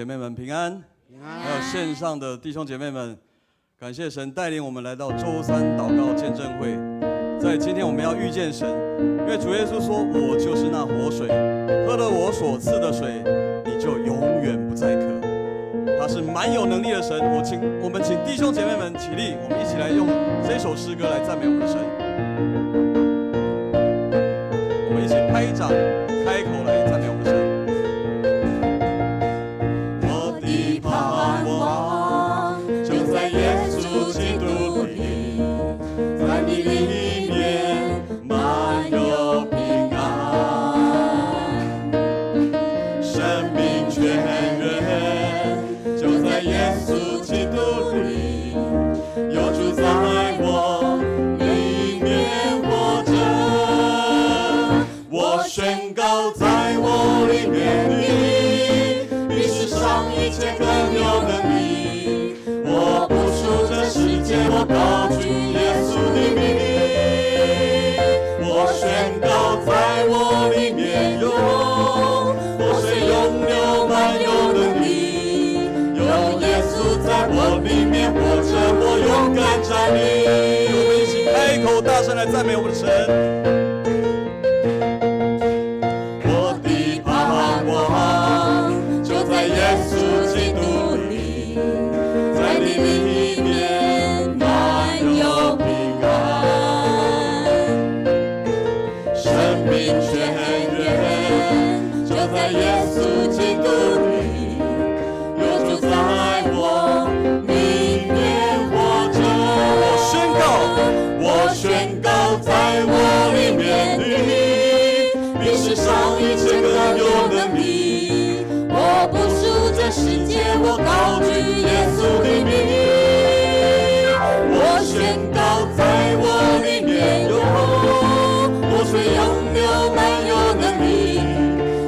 姐妹们平安，还有线上的弟兄姐妹们，感谢神带领我们来到周三祷告见证会。在今天我们要遇见神，因为主耶稣说：“我就是那活水，喝了我所赐的水，你就永远不再渴。”他是蛮有能力的神。我们请弟兄姐妹们起立，我们一起来用这首诗歌来赞美我们的神。我们一起拍掌，开口来赞美我们的神。我的盼望就在耶稣基督里，在你里面满有平安，生命泉源就在耶稣基督里，有主在我里面活着。我宣告在我里面你比世上一切更有能力，我不属这世界，我高举耶稣的名。我宣告在我里面有活水涌流满有能力，有耶稣在我里面活着，我勇敢站立。我们一起开口大声来赞美我们的神。耶稣基督里，在你里面满有平安，生命泉源就在耶稣基督里，有主在我里面活着。我宣告在我里面你比世上一切更有能力，我不属这世界，我高举耶稣的名。我宣告在我里面有活水涌流满有能力，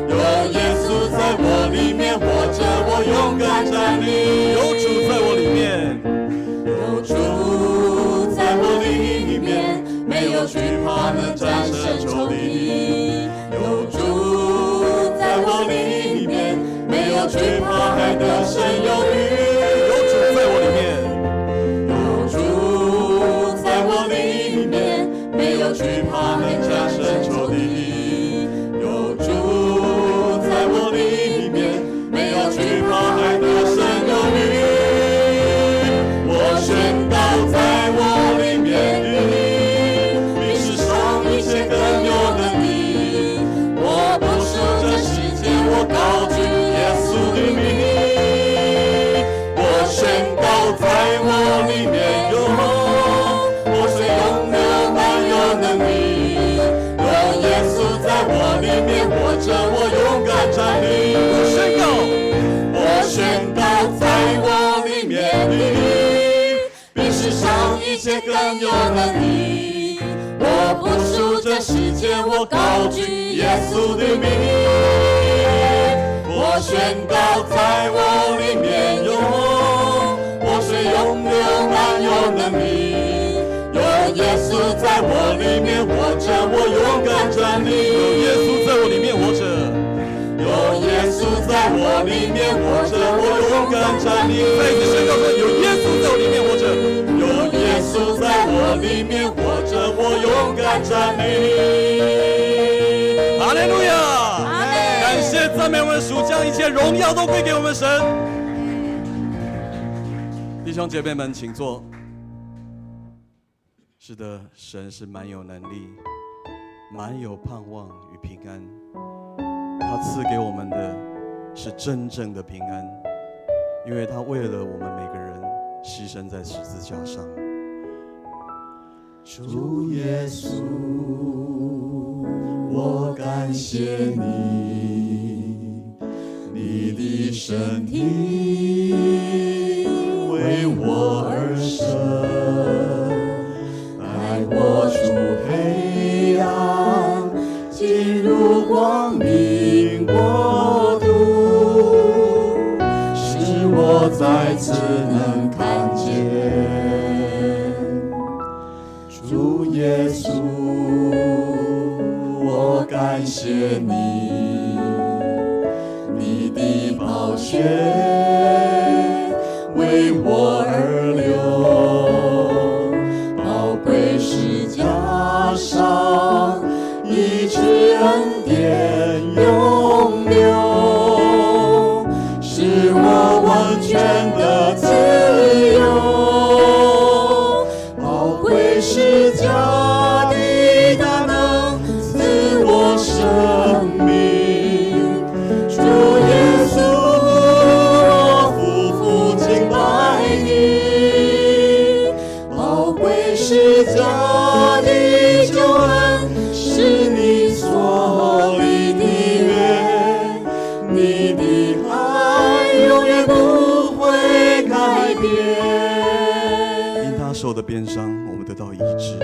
有耶稣在我里面活着，我勇敢站立。有主在我里面，有主在我里面，没有惧怕能战胜仇敌。有主在我里面，没有惧怕还得胜有余。有主在我里面，有主在我里面，没有惧怕能战胜仇敌。有主在我里面，没有惧怕还得胜有余。我宣告在我里面你比世上一切更有能力，我不属这世界，我高举耶稣的名。我宣告在我里面有活水涌流满有能力，有耶稣在我里面活着，我勇敢站立。我宣告在我里面你比世上一切更有能力，我不属这世界，我高举耶稣的名。我宣告在我里面有活水涌流满有能力，有耶稣在我里面活着，我勇敢站立。有耶稣在我里面活着，有耶稣在我里面活着，我勇敢站立。再一次宣告说：有耶稣在我里面活着，有耶稣在我里面活着，我勇敢站立。哈利路亚！感谢赞美我们的主，将一切荣耀都归给我们神。弟兄姐妹们，请坐。是的，神是蛮有能力、蛮有盼望与平安。他赐给我们的是真正的平安，因为他为了我们每个人牺牲在十字架上。主耶稣，我感谢你，你的身体为我而生，带我出黑暗，进入光明国度，使我再次能看见。主耶稣，我感谢你，你的宝血受的鞭伤，我们得到医治；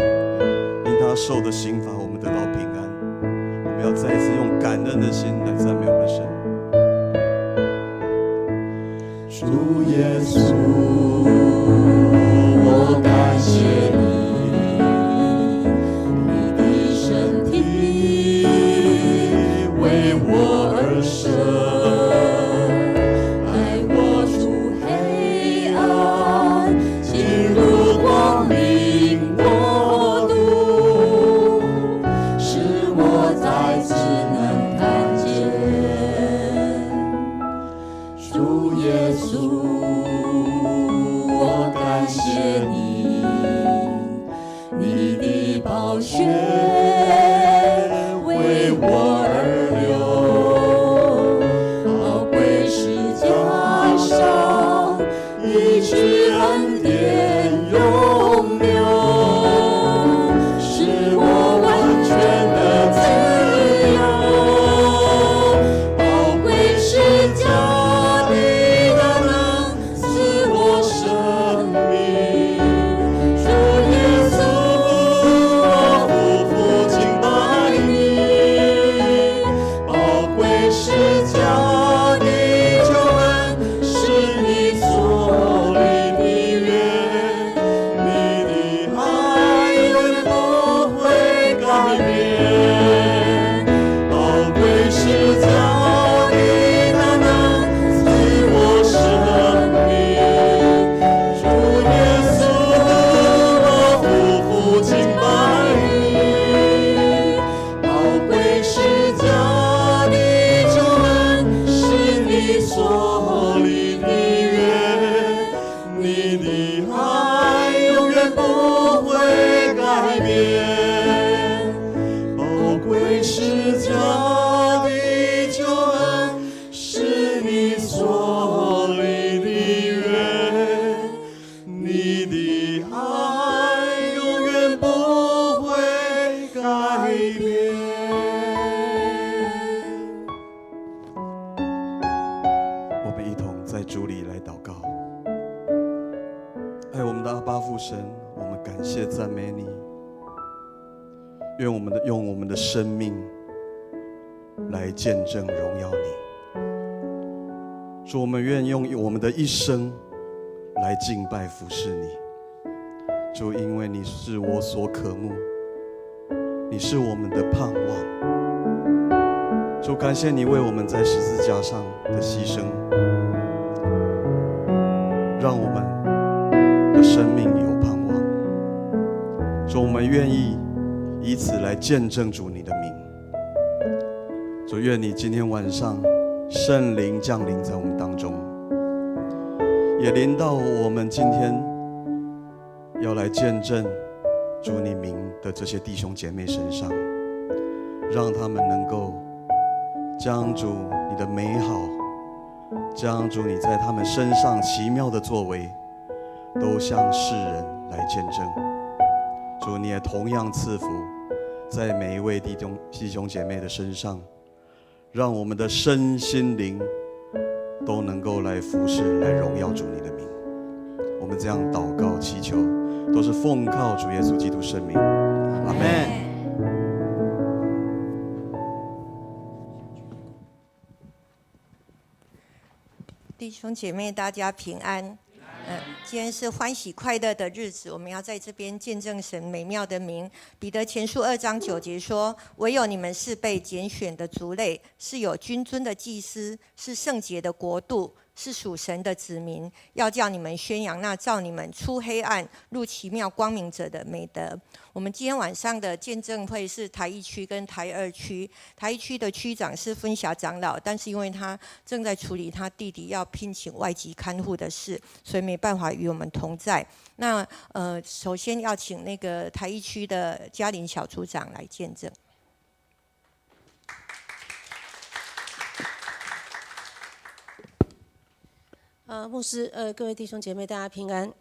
因他受的刑罚，我们得到平安。我们要再一次用感恩的心来赞美我们的神。主耶稣，我感谢你，你的身体为我而生，带我出黑暗，进入光明国度，使我再次能看见主耶稣。我感谢你，你的宝血为我而流，宝贵十架上一直恩典永留，使我完全的自由，宝贵十架的大能赐我生命。主耶稣，我匍匐敬拜你，宝贵十架的救恩是你所立的约，你的爱永远不会改变，宝贵十架的大能赐我生命。主耶稣，我匍匐敬拜你，宝贵十架的救恩是你所立的约，你的爱永远不会改变，宝贵十架的救恩是你所立的约，你的爱永远不会改变。我们一同在主里来祷告。爱我们的阿爸父神，我们感谢赞美你，愿用我们的生命来见证荣耀你。主，我们愿用我们的一生来敬拜服侍你。主，因为你是我所渴慕，你是我们的盼望。主，感谢你为我们在十字架上的牺牲，让我们的生命有盼望。主，我们愿意以此来见证主你的名。主，愿你今天晚上圣灵降临在我们当中，也临到我们今天要来见证主你名的这些弟兄姐妹身上，让他们能够将主你的美好，将主你在他们身上奇妙的作为，都向世人来见证。主，你也同样赐福在每一位弟兄姐妹的身上，让我们的身心灵都能够来服侍，来荣耀主你的名。我们这样祷告祈求，都是奉靠主耶稣基督圣名，阿们。弟兄姐妹，大家平安。今天是欢喜快乐的日子，我们要在这边见证神美妙的名。彼得前书2章9节说：“唯有你们是被拣选的族类，是有君尊的祭司，是圣洁的国度，是属神的子民，要叫你们宣扬那照你们出黑暗入奇妙光明者的美德。”我们今天晚上的见证会是台1区跟台2区。台1区的区长是分辖长老，但是因为他正在处理他弟弟要聘请外籍看护的事，所以没办法与我们同在。那首先要请那个台1区的嘉玲小组长来见证。牧师，各位弟兄姐妹，大家平安。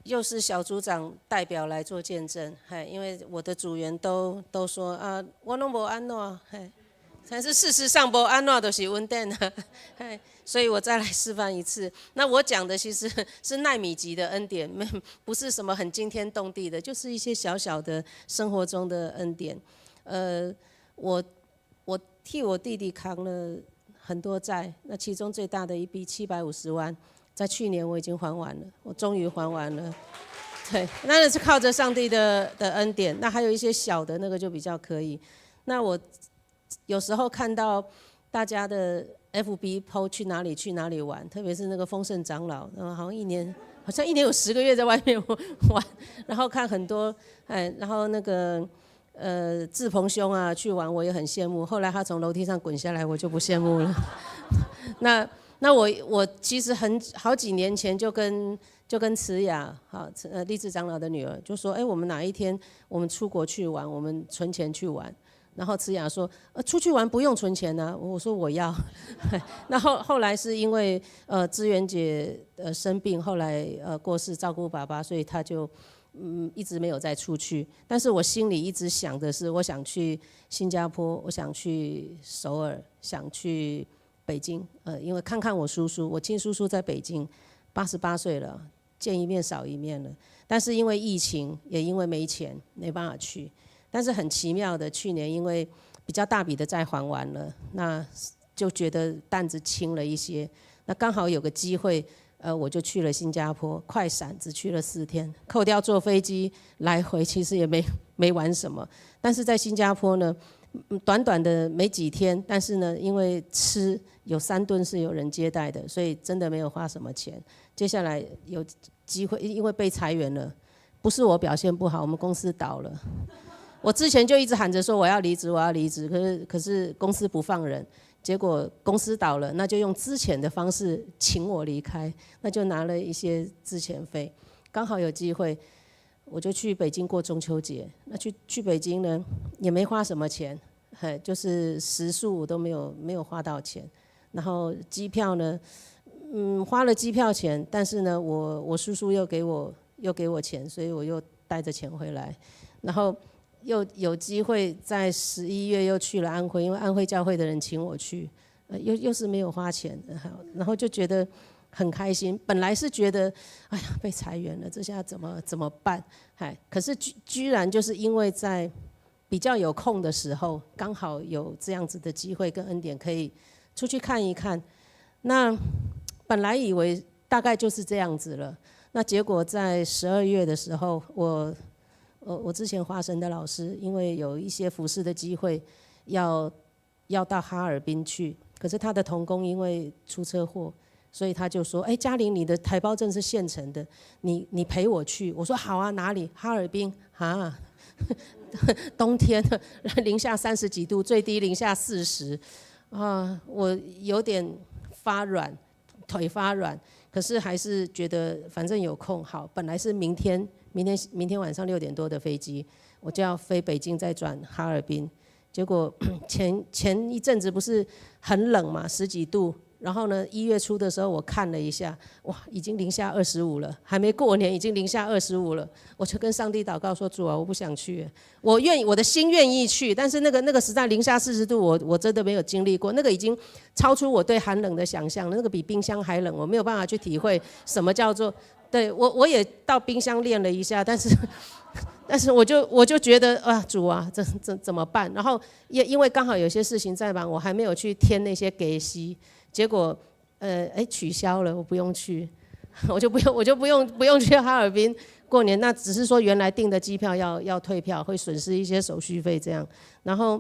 又是小组长代表来做见证，因为我的组员都说啊，我拢无安怎，但是事实上不安怎都是稳定啊，所以我再来示范一次。那我讲的其实是奈米级的恩典，不是什么很惊天动地的，就是一些小小的生活中的恩典。我替我弟弟扛了很多债，那其中最大的一笔750万，在去年我已经还完了，我终于还完了。对，那是靠着上帝的恩典。那还有一些小的那个就比较可以。那我有时候看到大家的 FB PO 去哪里玩，特别是那个丰盛长老，好像一年有10个月在外面玩，然后看很多，然后那个志鹏兄啊去玩，我也很羡慕。后来他从楼梯上滚下来，我就不羡慕了。那我其实好几年前就跟慈雅，立志长老的女儿就说，我们哪一天我们出国去玩，我们存钱去玩。然后慈雅说，出去玩不用存钱啊。我说我要。那后来是因为资源姐生病，后来过世照顾爸爸，所以他就一直没有再出去。但是我心里一直想的是，我想去新加坡，我想去首尔，想去北京。因为看看我叔叔，我亲叔叔在北京，88岁了，见一面少一面了。但是因为疫情，也因为没钱，没办法去。但是很奇妙的，去年因为比较大笔的债还完了，那就觉得担子轻了一些。那刚好有个机会，我就去了新加坡，快闪只去了4天，扣掉坐飞机来回，其实也没玩什么。但是在新加坡呢，短短的没几天，但是呢，因为吃有3顿是有人接待的，所以真的没有花什么钱。接下来有机会，因为被裁员了，不是我表现不好，我们公司倒了。我之前就一直喊着说我要离职，可是公司不放人，结果公司倒了，那就用资遣的方式请我离开，那就拿了一些资遣费，刚好有机会，我就去北京过中秋节。那去北京呢，也没花什么钱，就是食宿我都没有花到钱，然后机票呢，花了机票钱，但是呢，我叔叔又给我钱，所以我又带着钱回来，然后又有机会在11月又去了安徽，因为安徽教会的人请我去，又是没有花钱，然后就觉得很开心。本来是觉得，哎呀，被裁员了，这下怎么办？可是居然就是因为在比较有空的时候，刚好有这样子的机会跟恩典，可以出去看一看。那本来以为大概就是这样子了，那结果在12月的时候，我之前华神的老师，因为有一些服侍的机会，要到哈尔滨去，可是他的同工因为出车祸，所以他就说：“嘉玲，你的台胞证是现成的，你陪我去。”我说：“好啊，哪里？哈尔滨啊，冬天零下30几度，最低零下40啊，我有点发软，腿发软，可是还是觉得反正有空好。本来是明天晚上6点多的飞机，我就要飞北京再转哈尔滨。结果前一阵子不是很冷嘛，10几度，然后呢1月初的时候我看了一下，哇，已经零下25了，还没过年已经零下25了。我就跟上帝祷告说：主啊，我不想去，我的心愿意去，但是那个实在零下40度，我真的没有经历过，那个已经超出我对寒冷的想象了，那个比冰箱还冷，我没有办法去体会什么叫做。对，我也到冰箱练了一下，但是我就觉得啊，主啊，这怎么办？然后因为刚好有些事情在忙，我还没有去填那些给息，结果取消了，我不用去，我就不用去哈尔滨过年。那只是说原来订的机票要退票，会损失一些手续费这样。然后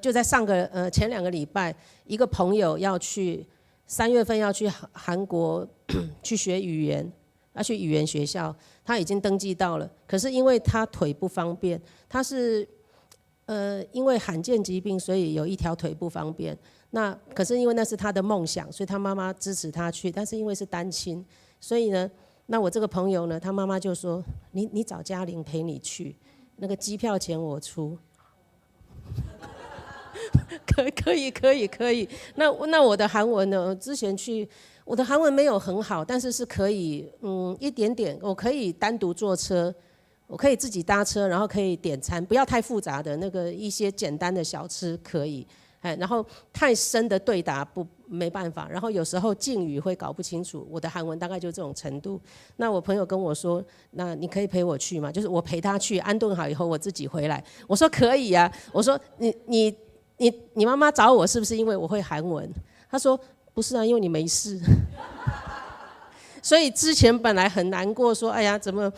就在前2个礼拜，一个朋友要去3月份要去韩国去学语言，要去语言学校，他已经登记到了，可是因为他腿不方便，他是因为罕见疾病，所以有一条腿不方便。那可是因为那是他的梦想，所以他妈妈支持他去，但是因为是单亲，所以呢，那我这个朋友呢，他妈妈就说你找嘉玲陪你去，那个机票钱我出。可以。那我的韩文呢？之前去，我的韩文没有很好，但是可以，一点点，我可以单独坐车，我可以自己搭车，然后可以点餐，不要太复杂的那个一些简单的小吃可以。然后太深的对答没办法，然后有时候敬语会搞不清楚，我的韩文大概就这种程度。那我朋友跟我说，那你可以陪我去吗？就是我陪他去安顿好以后，我自己回来。我说可以啊，我说你妈妈找我是不是因为我会韩文？他说不是啊，因为你没事。所以之前本来很难过，说哎呀，怎么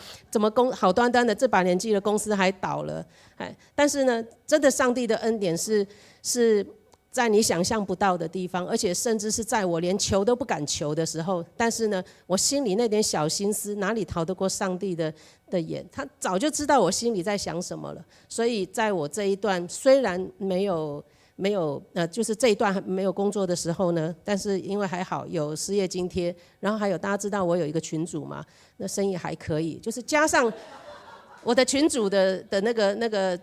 好端端的这把年纪的公司还倒了，但是呢，真的上帝的恩典是在你想象不到的地方，而且甚至是在我连求都不敢求的时候，但是呢，我心里那点小心思哪里逃得过上帝的眼？他早就知道我心里在想什么了。所以在我这一段虽然没有就是这一段没有工作的时候呢，但是因为还好有失业津贴，然后还有大家知道我有一个群组嘛，那生意还可以，就是加上我的群组的那个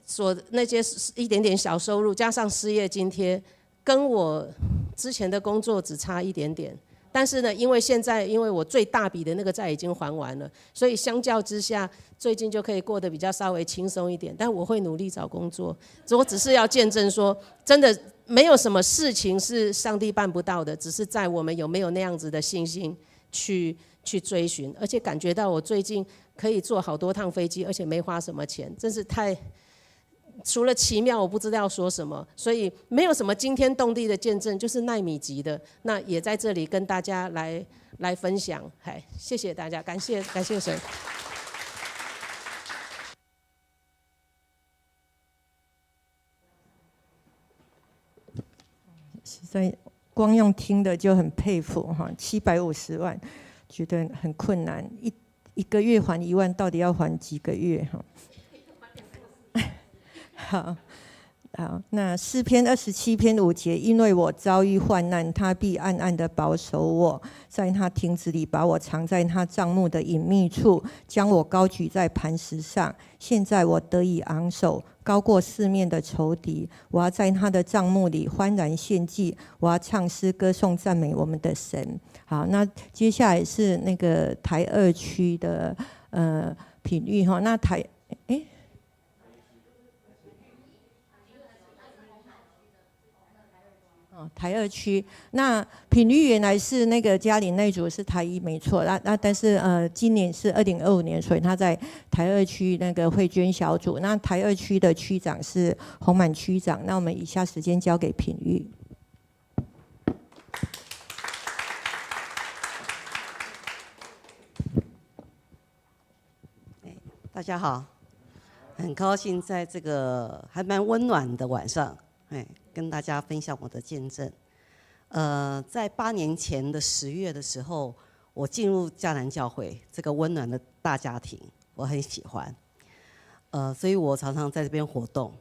所那些一点点小收入，加上失业津贴，跟我之前的工作只差一点点。但是呢，因为我最大笔的那个债已经还完了，所以相较之下，最近就可以过得比较稍微轻松一点。但我会努力找工作，我只是要见证说，真的没有什么事情是上帝办不到的，只是在我们有没有那样子的信心去追寻。而且感觉到我最近可以坐好多趟飞机，而且没花什么钱，真是太除了奇妙，我不知道要说什么，所以没有什么惊天动地的见证，就是奈米级的。那也在这里跟大家来分享，谢谢大家，感谢神。实在光用听的就很佩服哈，750万，觉得很困难，一个月还1万，到底要还几个月哈？好，那诗篇27篇5节，因为我遭遇患难，他必暗暗的保守我，在他亭子里把我藏在他帐幕的隐秘处，将我高举在磐石上。现在我得以昂首，高过四面的仇敌。我要在他的帐幕里欢然献祭，我要唱诗歌颂赞美我们的神。好，那接下来是那个台2区的品育哈，那台2区，那品育原来是那个嘉玲那组是台1没错，那但是今年是2025年，所以他在台2区那个会捐小组。那台2区的区长是洪满区长。那我们以下时间交给品育。大家好，很高兴在这个还蛮温暖的晚上，跟大家分享我的见证。在8年前的10月的时候，我进入迦南教会这个温暖的大家庭，我很喜欢。所以我常常在这边活动。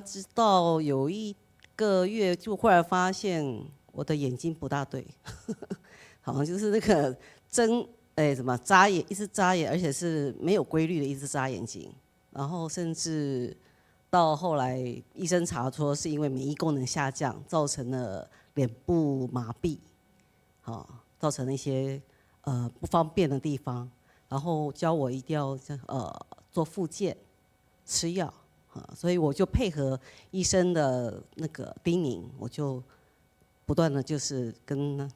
直到有1个月，就忽然发现我的眼睛不大对，好像就是那个眨眼，一直眨眼，而且是没有规律的一直眨眼睛，然后甚至到后来医生查出是因为免疫功能下降，造成了脸部麻痹，造成了一些不方便的地方，然后教我一定要做复健、吃药，所以我就配合医生的那个叮咛，我就不断的就是跟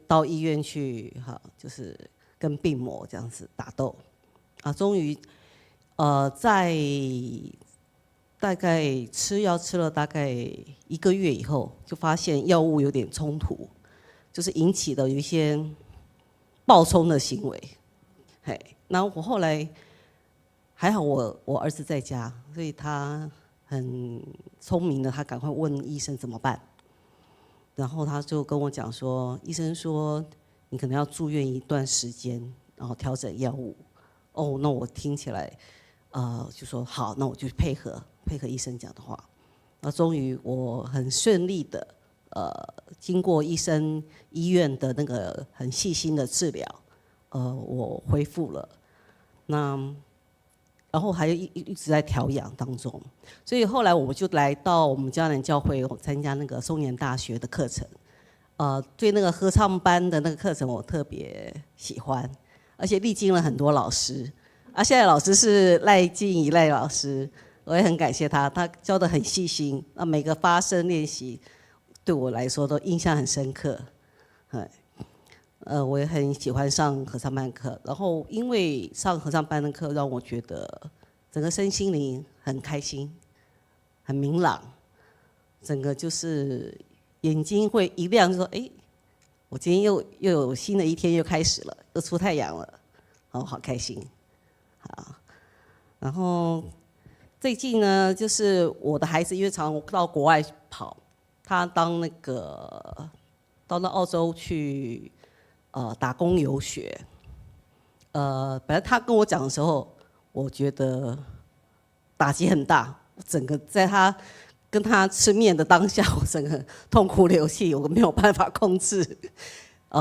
到医院去就是跟病魔这样子打斗，终于在大概吃药吃了大概1个月以后，就发现药物有点冲突，就是引起的有一些暴冲的行为。然后我后来还好我儿子在家，所以他很聪明的，他赶快问医生怎么办。然后他就跟我讲说，医生说你可能要住院一段时间，然后调整药物。那我听起来就说好，那我就配合医生讲的话。终于我很顺利的经过医院的那个很细心的治疗，我恢复了。然后还一直在调养当中，所以后来我就来到我们迦南教会参加那个松岩大学的课程。对那个合唱班的那个课程我特别喜欢，而且历经了很多老师，现在老师是赖静怡赖老师，我也很感谢他，他教得很细心，每个发声练习对我来说都印象很深刻。我也很喜欢上合唱班课，然后因为上合唱班的课让我觉得整个身心灵很开心，很明朗，整个就是眼睛会一亮，就说我今天又有新的一天又开始了，又出太阳了，好开心。好，然后最近呢，就是我的孩子因为常到国外跑，他到澳洲去打工游学。本来他跟我讲的时候，我觉得打击很大，整个在他跟他吃面的当下，我整个痛哭流涕，我没有办法控制，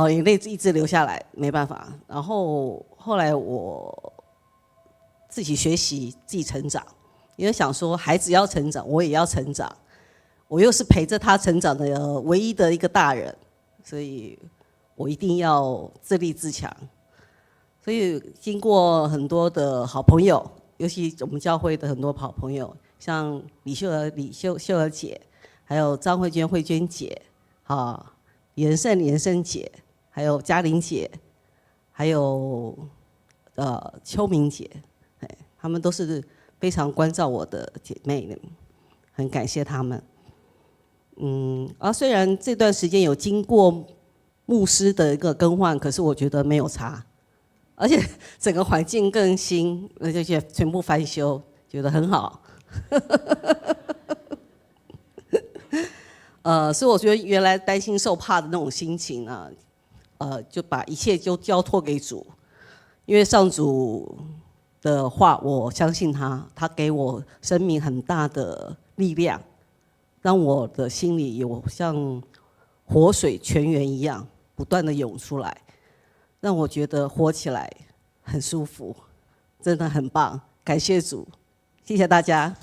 眼泪一直流下来，没办法。然后后来我自己学习，自己成长，因为想说孩子要成长，我也要成长，我又是陪着他成长的唯一的一个大人，所以我一定要自立自强。所以经过很多的好朋友，尤其我们教会的很多好朋友，像李秀儿姐，还有张慧娟姐，李仁胜姐，还有嘉玲姐，还有秋明姐，她们都是非常关照我的姐妹，很感谢她们。虽然这段时间有经过牧师的一个更换，可是我觉得没有差，而且整个环境更新，而且全部翻修，觉得很好。所以我觉得原来担心受怕的那种心情啊，就把一切就交托给主，因为上主的话，我相信他给我生命很大的力量，让我的心里有像活水泉源一样不断的涌出来，让我觉得活起来很舒服，真的很棒，感谢主，谢谢大家。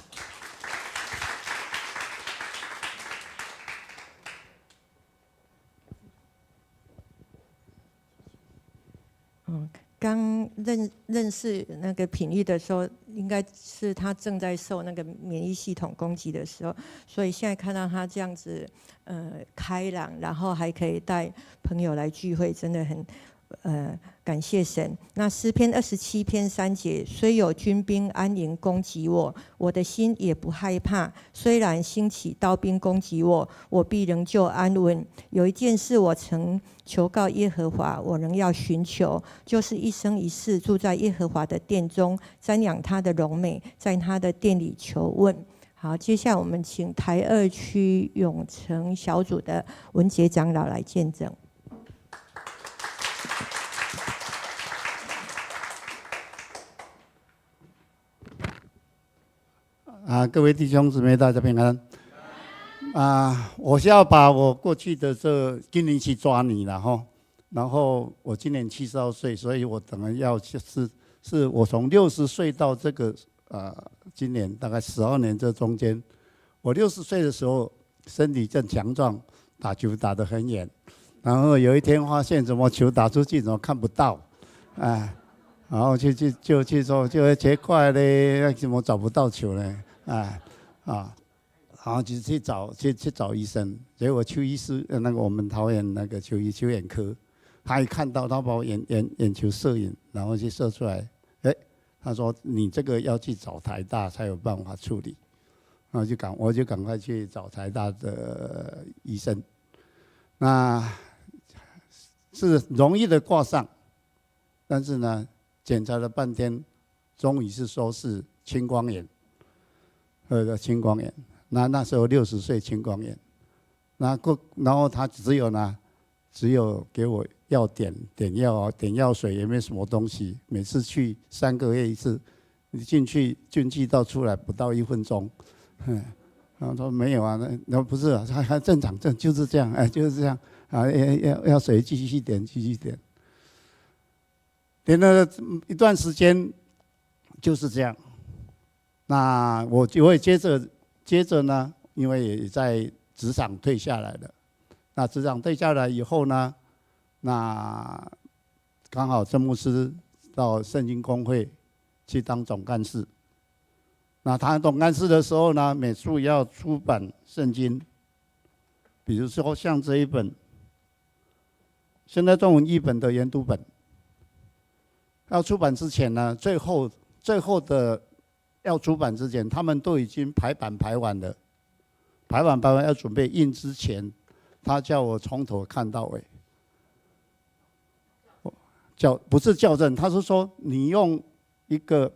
刚认识那个品玉的时候，应该是他正在受那个免疫系统攻击的时候，所以现在看到他这样子，开朗，然后还可以带朋友来聚会，真的很，感谢神。那诗篇27篇3节，虽有军兵安营攻击我，我的心也不害怕。虽然兴起刀兵攻击我，我必仍旧安稳。有一件事我曾求告耶和华，我仍要寻求，就是一生一世住在耶和华的殿中，瞻仰他的荣美，在他的殿里求问。好，接下来我们请台2区永成小组的文杰长老来见证。各位弟兄姊妹，大家平安。我是要把我过去的今年去抓你了哈，然后我今年72岁，所以我等于要是我从60岁到这个今年大概12年这中间，我60岁的时候身体正强壮，打球打得很远，然后有一天发现怎么球打出去怎么看不到，然后就去说就奇怪嘞，怎么找不到球呢？然后就去找医生，结果邱医师那个我们桃园那个邱眼科，他一看到他把我眼球摄影，然后去摄出来，他说你这个要去找台大才有办法处理，然后我就赶快去找台大的医生，那是容易的挂上，但是呢检查了半天，终于是说是青光眼。青光眼，那时候60岁青光眼，然后他只有给我药点药水，也没什么东西。每次去3个月一次，你进去到出来不到1分钟，然后说没有啊，那不是还正常，就是这样，就是这样要水继续点，点了一段时间就是这样。那我也接着呢，因为也在职场退下来了。那职场退下来以后呢，那刚好郑牧师到圣经公会去当总干事。那当总干事的时候呢，每次要出版圣经，比如说像这一本现在中文译本的研读本，要出版之前呢，最后的要出版之前，他们都已经排版排完了，排完要准备印之前，他叫我从头看到尾。不是校正，他是说你用一个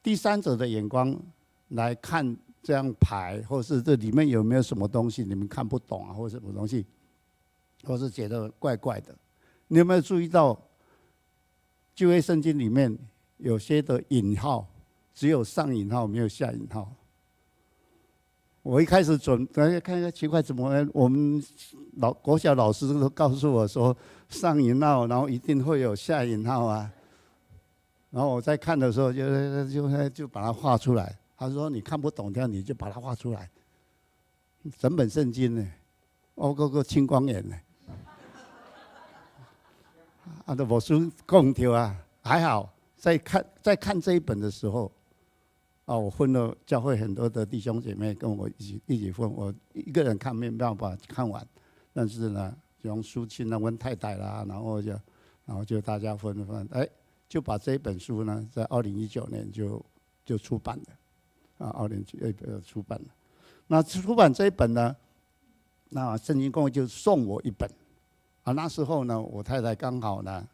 第三者的眼光来看这样排，或是这里面有没有什么东西你们看不懂啊，或者什么东西，或是觉得怪怪的。你有没有注意到旧约圣经里面有些的引号只有上引号没有下引号？我一开始看一下奇怪，怎么我们国小老师都告诉我说上引号，然后一定会有下引号啊。然后我在看的时候就把它画出来。他说你看不懂，这样你就把它画出来。整本圣经呢，个青光眼呢。都无书讲对啊，还好在看这一本的时候。我分了教会很多的弟兄姐妹跟我一起分，我一个人看没办法看完，但是呢，用书亲啦、问太太啦，然后就大家分，就把这一本书呢，在2019年就出版了，2019出版了。那出版这一本呢，那圣经公会就送我一本，那时候呢，我太太刚好呢，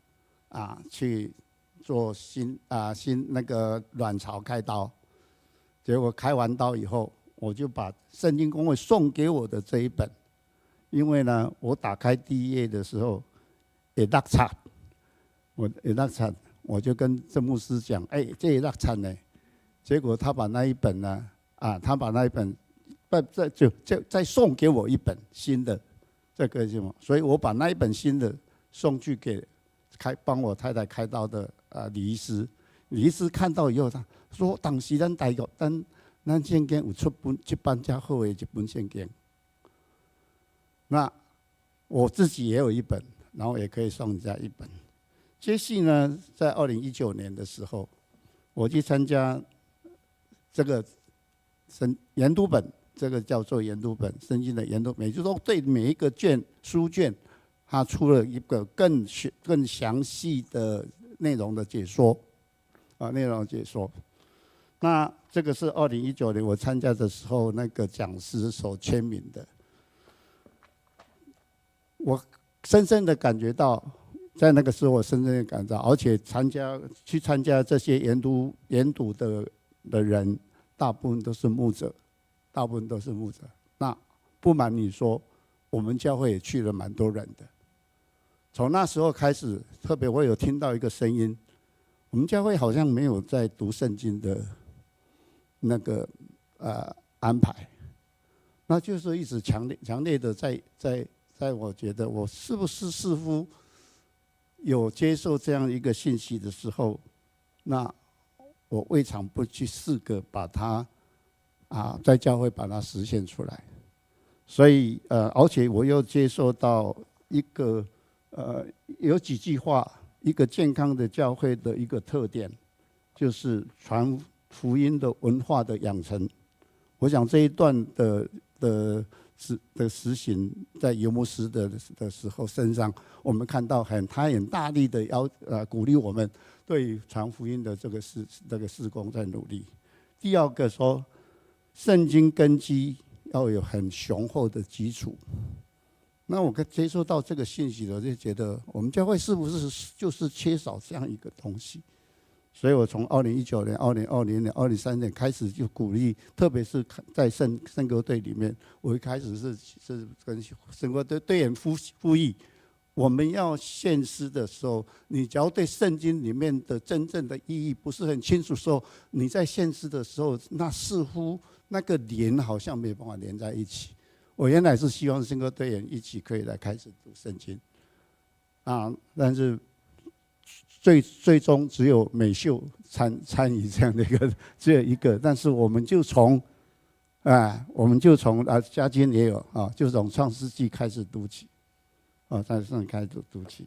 去做新那个卵巢开刀。结果开完刀以后，我就把圣经公会送给我的这一本，因为呢，我打开第一页的时候，我就跟郑牧师讲，这一大惨呢。结果他把那一本呢，再送给我一本新的，这个什么？所以我把那一本新的送去给帮我太太开刀的李医师。李医师看到以后，他说：“当时咱圣经有出版较好的一本圣经。”那我自己也有一本，然后也可以送人家一本。接续呢，在2019年的时候，我去参加这个研读本，这个叫做研读本，圣经的研读本，也就是说对每一个书卷，它出了一个更详细的内容的解说。内容解说。那这个是2019年我参加的时候，那个讲师所签名的。我深深的感觉到，在那个时候我深深的感到，而且去参加这些研读的人，大部分都是牧者。那不瞒你说，我们教会也去了蛮多人的。从那时候开始，特别我有听到一个声音。我们教会好像没有在读圣经的那个安排，那就是一直强烈的在我觉得我是不是似乎有接受这样一个信息的时候，那我未尝不去试着把它在教会把它实现出来。所以而且我又接受到一个有几句话。一个健康的教会的一个特点，就是传福音的文化的养成。我想这一段的实行，在游牧师的时候身上，我们看到他很大力的鼓励我们对传福音的这个事工在努力。第二个说，圣经根基要有很雄厚的基础。那我接受到这个信息了，就觉得我们教会是不是就是缺少这样一个东西？所以我从2019年、2020年、2023年开始就鼓励，特别是在圣歌队里面，我一开始是跟圣歌队员呼吁，我们要献诗的时候，你只要对圣经里面的真正的意义不是很清楚的时候，你在献诗的时候，那似乎那个连好像没办法连在一起。我原来是希望圣歌队员一起可以来开始读圣经，但是最终只有美秀参与这样的一个，只有一个。但是我们就从家军也有就从创世纪开始读起，在开始读起，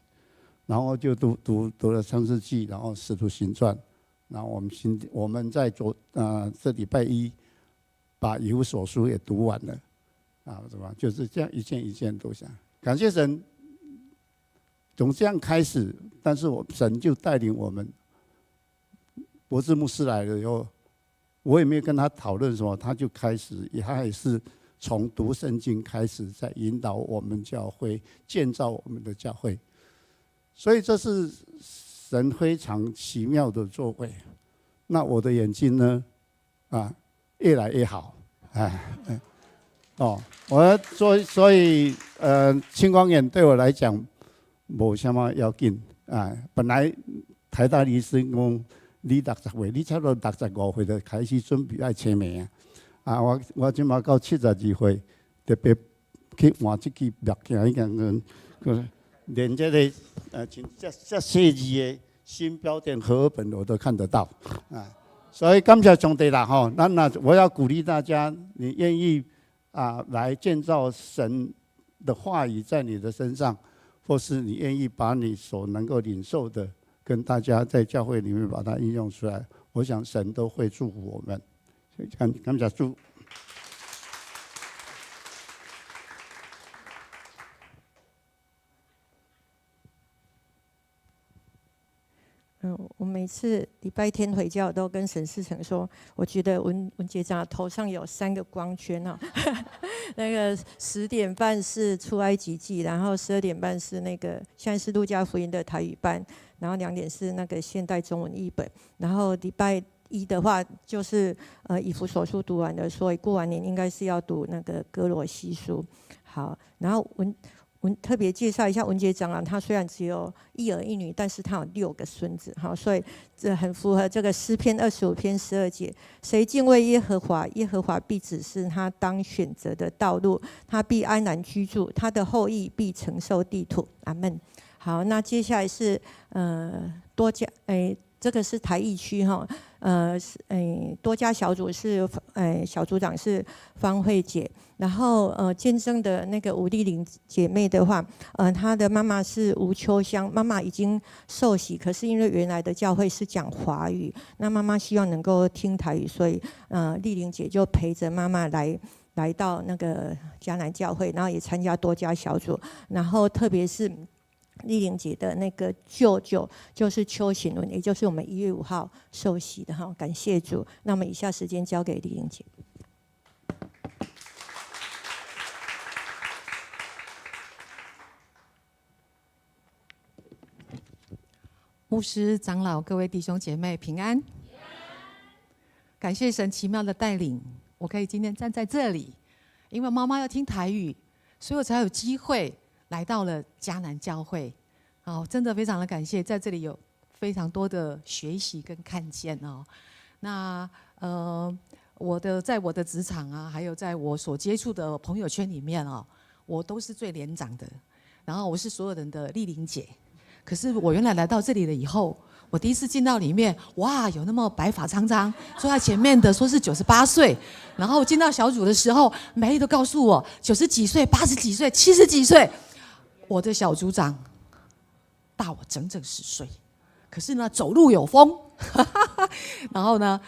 然后就读了创世纪，然后使徒行传，然后我们在这礼拜一把以弗所书也读完了，是吧？就是这样一件一件都想感谢神，从这样开始，但是神就带领我们。博士牧师来了以后，我也没有跟他讨论什么，他就开始，他也是从读圣经开始，在引导我们教会，建造我们的教会。所以这是神非常奇妙的作为。那我的眼睛呢，越来越好，所以青光眼对我来讲没什么要紧本来台大医生讲。你60岁，你差不多65岁就开始准备爱签名我即马到72岁，特别去换这支墨镜，已经连这个这细字的新标点和合本我都看得到所以感谢上帝啦我要鼓励大家，你愿意来建造神的话语在你的身上，或是你愿意把你所能够领受的。跟大家在教会里面把它应用出来，我想神都会祝福我们。感谢主。我每次礼拜天回家，我都跟沈世成说，我觉得文杰长头上有3个光圈那个10点半是出埃及记，然后12点半是那个现在是路加福音的台语版，然后2点是那个现代中文译本，然后礼拜一的话就是以弗所书读完了，所以过完年应该是要读那个哥罗西书。好，然后特别介绍一下文杰长老，他虽然只有1儿1女，但是他有6个孙子，好，所以这很符合这个诗篇25篇12节：谁敬畏耶和华，耶和华必指示他当选择的道路，他必安然居住，他的后裔必承受地土。阿们。好，那接下来是这个是台艺区多家小组是小组长是方慧姐，然后见证的那个吴丽玲姐妹的话，她的妈妈是吴秋香，妈妈已经受洗，可是因为原来的教会是讲华语，那妈妈希望能够听台语，所以丽玲姐就陪着妈妈来到那个迦南教会，然后也参加多家小组，然后特别是丽玲姐的那个舅舅就是邱行伦，也就是我们1月5号受洗的哈，感谢主。那么以下时间交给丽玲姐。牧师、长老、各位弟兄姐妹平安。感谢神奇妙的带领，我可以今天站在这里，因为妈妈要听台语，所以我才有机会来到了迦南教会。真的非常的感谢，在这里有非常多的学习跟看见哦。那在我的职场还有在我所接触的朋友圈里面我都是最年长的，然后我是所有人的丽玲姐。可是我原来来到这里了以后，我第一次进到里面，哇，有那么白发苍苍，坐在前面的说是98岁，然后进到小组的时候，每一个都告诉我90几岁、80几岁、70几岁，我的小组长大我整整10岁，可是呢走路有风然后呢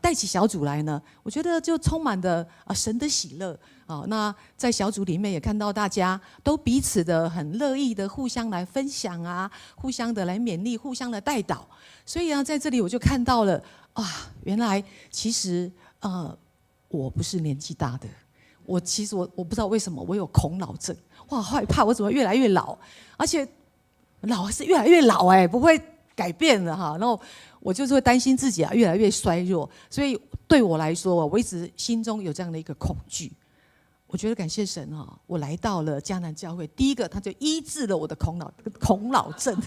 带起小组来呢，我觉得就充满了神的喜乐那在小组里面也看到大家都彼此的很乐意的互相来分享互相的来勉励，互相的带导。所以在这里我就看到了原来其实我不是年纪大的，其实我不知道为什么我有恐老症，我好害怕我怎么越来越老，而且老是越来越老不会改变了然后我就是会担心自己越来越衰弱，所以对我来说我一直心中有这样的一个恐惧。我觉得感谢神我来到了迦南教会，第一个他就医治了我的恐老症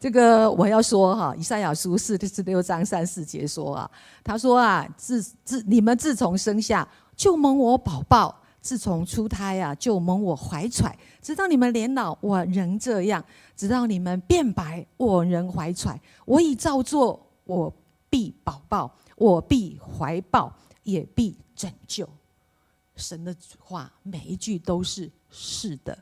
这个我要说以赛亚书46章3、4节说他说你们自从生下就蒙我保抱，自从出胎就蒙我怀揣，直到你们年老我仍这样，直到你们变白我仍怀揣，我已照做，我必保抱，我必怀抱，也必拯救。神的话每一句都是是的，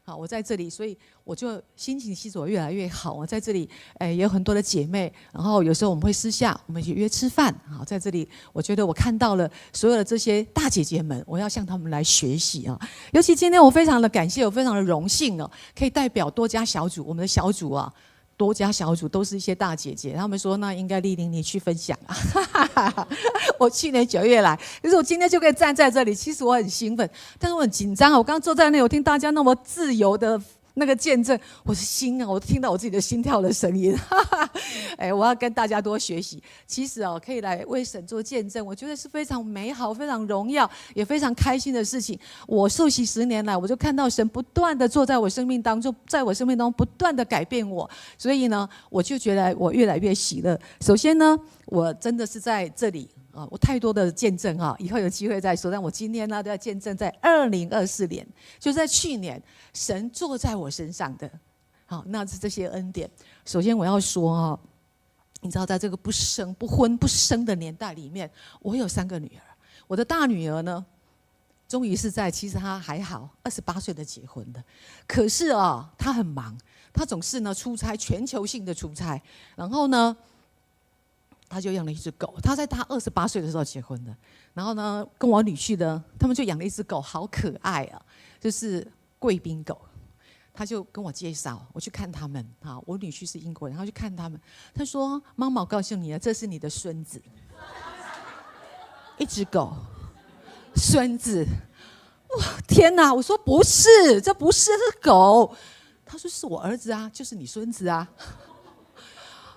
好，我在这里，所以我就心情其实我越来越好。我在这里，也有很多的姐妹，然后有时候我们会私下，我们去约吃饭。好，在这里，我觉得我看到了所有的这些大姐姐们，我要向她们来学习啊。尤其今天我非常的感谢，我非常的荣幸哦，可以代表多家小组，我们的小组啊。多家小组都是一些大姐姐，他们说那应该莅临你去分享啊。我去年9月来，可是我今天就可以站在这里，其实我很兴奋，但是我很紧张啊。我刚刚坐在那里，我听大家那么自由的那个见证，我的心啊，我听到我自己的心跳的声音。我要跟大家多学习。其实可以来为神做见证，我觉得是非常美好、非常荣耀，也非常开心的事情。我受洗10年来，我就看到神不断的坐在我生命当中，在我生命当中不断的改变我，所以呢，我就觉得我越来越喜乐。首先呢，我真的是在这里。我太多的见证以后有机会再说。但我今天呢，都要见证在2024年，就在去年，神坐在我身上的，好，那是这些恩典。首先我要说你知道，在这个不生、不婚、不生的年代里面，我有3个女儿。我的大女儿呢，终于是其实她还好，28岁的结婚的，可是她很忙，她总是呢出差，全球性的出差，然后呢。他就养了一只狗，他在他28岁的时候结婚的。然后呢，跟我女婿呢，他们就养了一只狗，好可爱啊，就是贵宾狗。他就跟我介绍，我去看他们啊。我女婿是英国人，他去看他们，他说：“妈妈，我告诉你啊，这是你的孙子。”一只狗，孙子，哇，天哪！我说不是，这不是，这是狗。他说是我儿子啊，就是你孙子啊。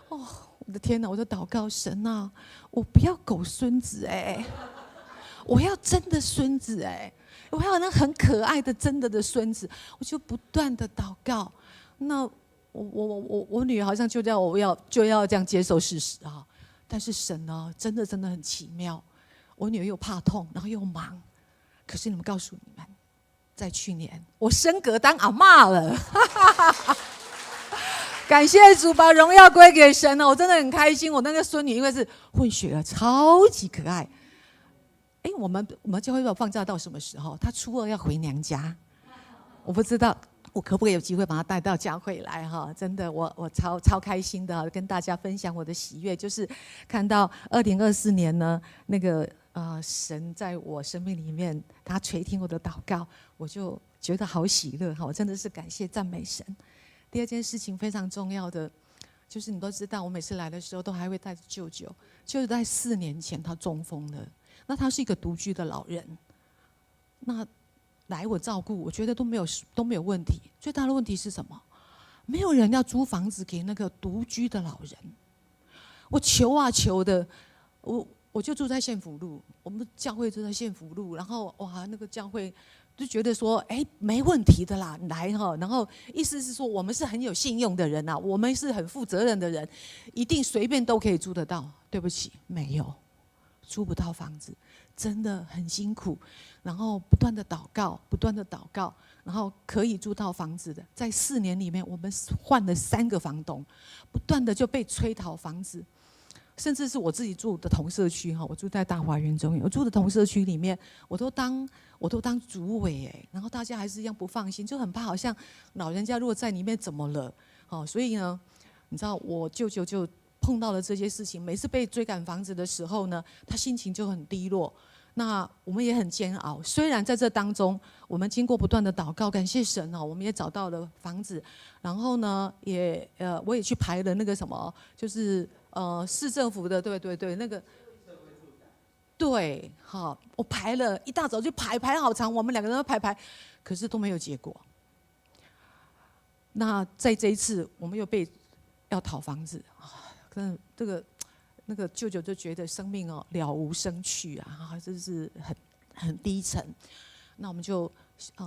哦。我的天哪！我就祷告神啊，我不要狗孙子我要真的孙子我要那很可爱的真的孙子，我就不断的祷告。那我女儿好像就要这样接受事实啊，但是神呢，真的很奇妙。我女儿又怕痛，然后又忙，可是你们告诉你们，在去年我升格当阿嬷了。感谢主，把荣耀归给神我真的很开心。我那个孙女因为是混血儿，超级可爱。我们教会要放假到什么时候？她初2要回娘家，我不知道我可不可以有机会把她带到教会来真的，我超开心的跟大家分享我的喜悦，就是看到2024年呢，那个神在我生命里面，他垂听我的祷告，我就觉得好喜乐我真的是感谢赞美神。第二件事情非常重要的，就是你都知道，我每次来的时候都还会带着舅舅。就是在4年前他中风了，那他是一个独居的老人，那来我照顾，我觉得都没有问题。最大的问题是什么？没有人要租房子给那个独居的老人。我求啊求的，我就住在县府路，我们教会就在县府路，然后哇，那个教会。就觉得说，没问题的啦，来然后意思是说，我们是很有信用的人呐，我们是很负责任的人，一定随便都可以租得到。对不起，没有，租不到房子，真的很辛苦。然后不断的祷告，然后可以租到房子的，在4年里面，我们换了3个房东，不断的就被催讨房子。甚至是我自己住的同社区我住在大华园中原，我住的同社区里面，我都当主委然后大家还是一样不放心，就很怕好像老人家如果在里面怎么了所以呢，你知道我舅舅就碰到了这些事情，每次被追赶房子的时候呢，他心情就很低落。那我们也很煎熬，虽然在这当中，我们经过不断的祷告，感谢神我们也找到了房子，然后呢，我也去排了那个什么，就是市政府的，对，那个，对，我排了一大早就排好长，我们2个人都排，可是都没有结果。那在这一次，我们又被要讨房子跟这个。那个舅舅就觉得生命了无生趣就是很低沉。那我们就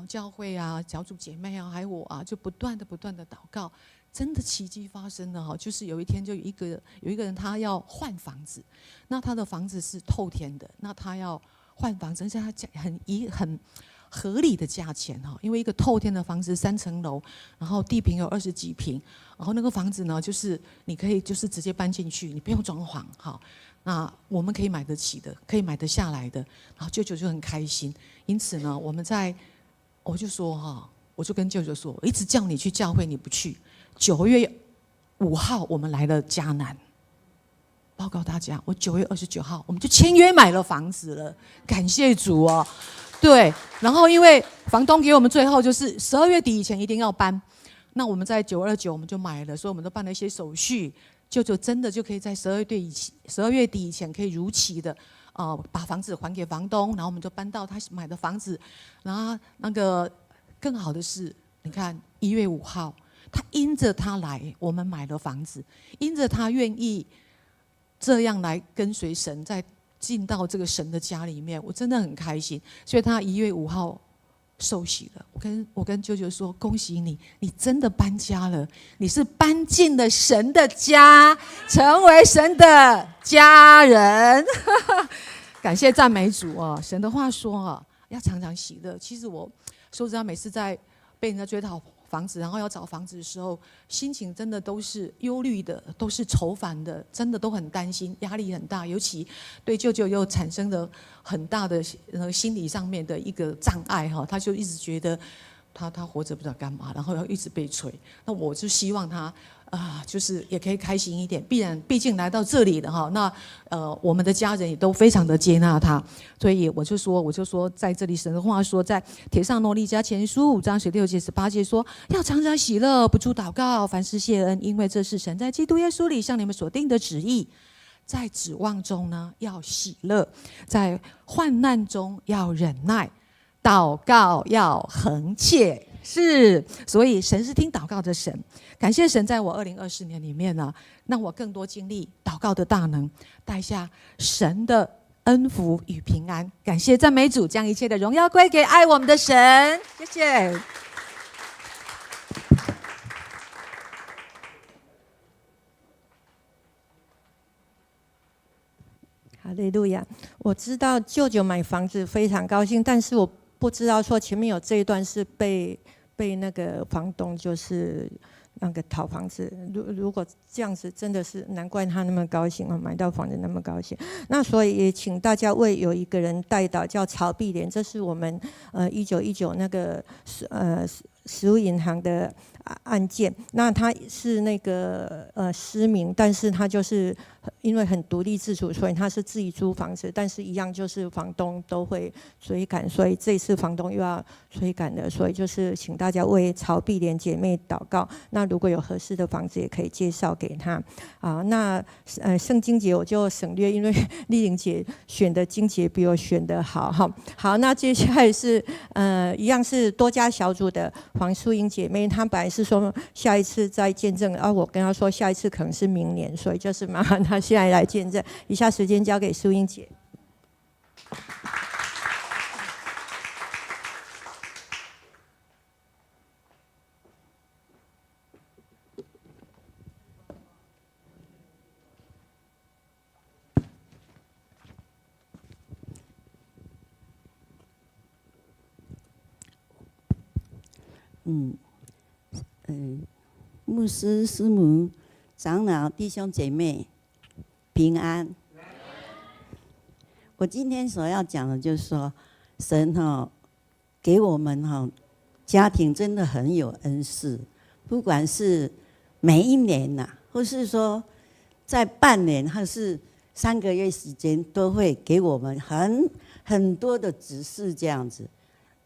教会小组姐妹还有我就不断的祷告，真的奇迹发生了就是有一天就有一个人他要换房子，那他的房子是透天的，那他要换房子，而且他很合理的价钱因为一个透天的房子3层楼，然后地坪有20几坪，然后那个房子呢，就是你可以就是直接搬进去，你不用装潢那我们可以买得起的，可以买得下来的，然后舅舅就很开心。因此呢，我就说我我就跟舅舅说，我一直叫你去教会，你不去。9月5号我们来了迦南，报告大家，我9月29号我们就签约买了房子了，感谢主哦。对，然后因为房东给我们最后就是12月底以前一定要搬，那我们在9/29我们就买了，所以我们都办了一些手续，舅舅真的就可以在12月底以前可以如期的把房子还给房东，然后我们就搬到他买的房子，然后那个更好的是，你看1月5号，他因着他来，我们买了房子，因着他愿意这样来跟随神，在进到这个神的家里面，我真的很开心。所以他1月5号受洗了。我跟舅舅说，恭喜你，你真的搬家了，你是搬进了神的家，成为神的家人。感谢赞美主啊！神的话说啊，要常常喜乐。其实我说实话，每次在被人家追讨房子，然后要找房子的时候，心情真的都是忧虑的，都是愁烦的，真的都很担心，压力很大。尤其对舅舅又产生了很大的心理上面的一个障碍哈，他就一直觉得他活着不知道干嘛，然后要一直被催。那我就希望他就是也可以开心一点，毕竟来到这里了哈。那我们的家人也都非常的接纳他，所以我就说，在这里神的话说，在帖撒罗尼迦前书5章16节18节说，要常常喜乐，不住祷告，凡事谢恩，因为这是神在基督耶稣里向你们所定的旨意。在指望中呢，要喜乐；在患难中要忍耐，祷告要恒切。是，所以神是听祷告的神。感谢神，在我2024年里面呢，让我更多经历祷告的大能，带下神的恩福与平安。感谢赞美主，将一切的荣耀归给爱我们的神。谢谢。哈利路亚！我知道舅舅买房子非常高兴，但是我不知道说前面有这一段是被那个房东就是那个讨房子。如果这样子，真的是难怪他那么高兴买到房子那么高兴。那所以也请大家为有一个人代祷，叫曹碧莲，这是我们1919那个食物银行的案件。那他是那个失明，但是他就是因为很独立自主，所以他是自己租房子，但是一样就是房东都会追赶，所以这一次房东又要追赶了，所以就是请大家为曹碧莲姐妹祷告。那如果有合适的房子，也可以介绍给她那圣经节我就省略，因为丽玲姐选的经节比我选的好哈。好，那接下来是一样是多家小组的黄淑英姐妹，她本来是说下一次再见证，我跟她说下一次可能是明年，所以就是麻烦她现在来见证。以下时间交给淑英姐。牧师、师母、长老、弟兄姐妹，平安。我今天所要讲的就是说，神给我们家庭真的很有恩赐，不管是每一年或是说在半年，或是3个月时间，都会给我们很多的指示这样子。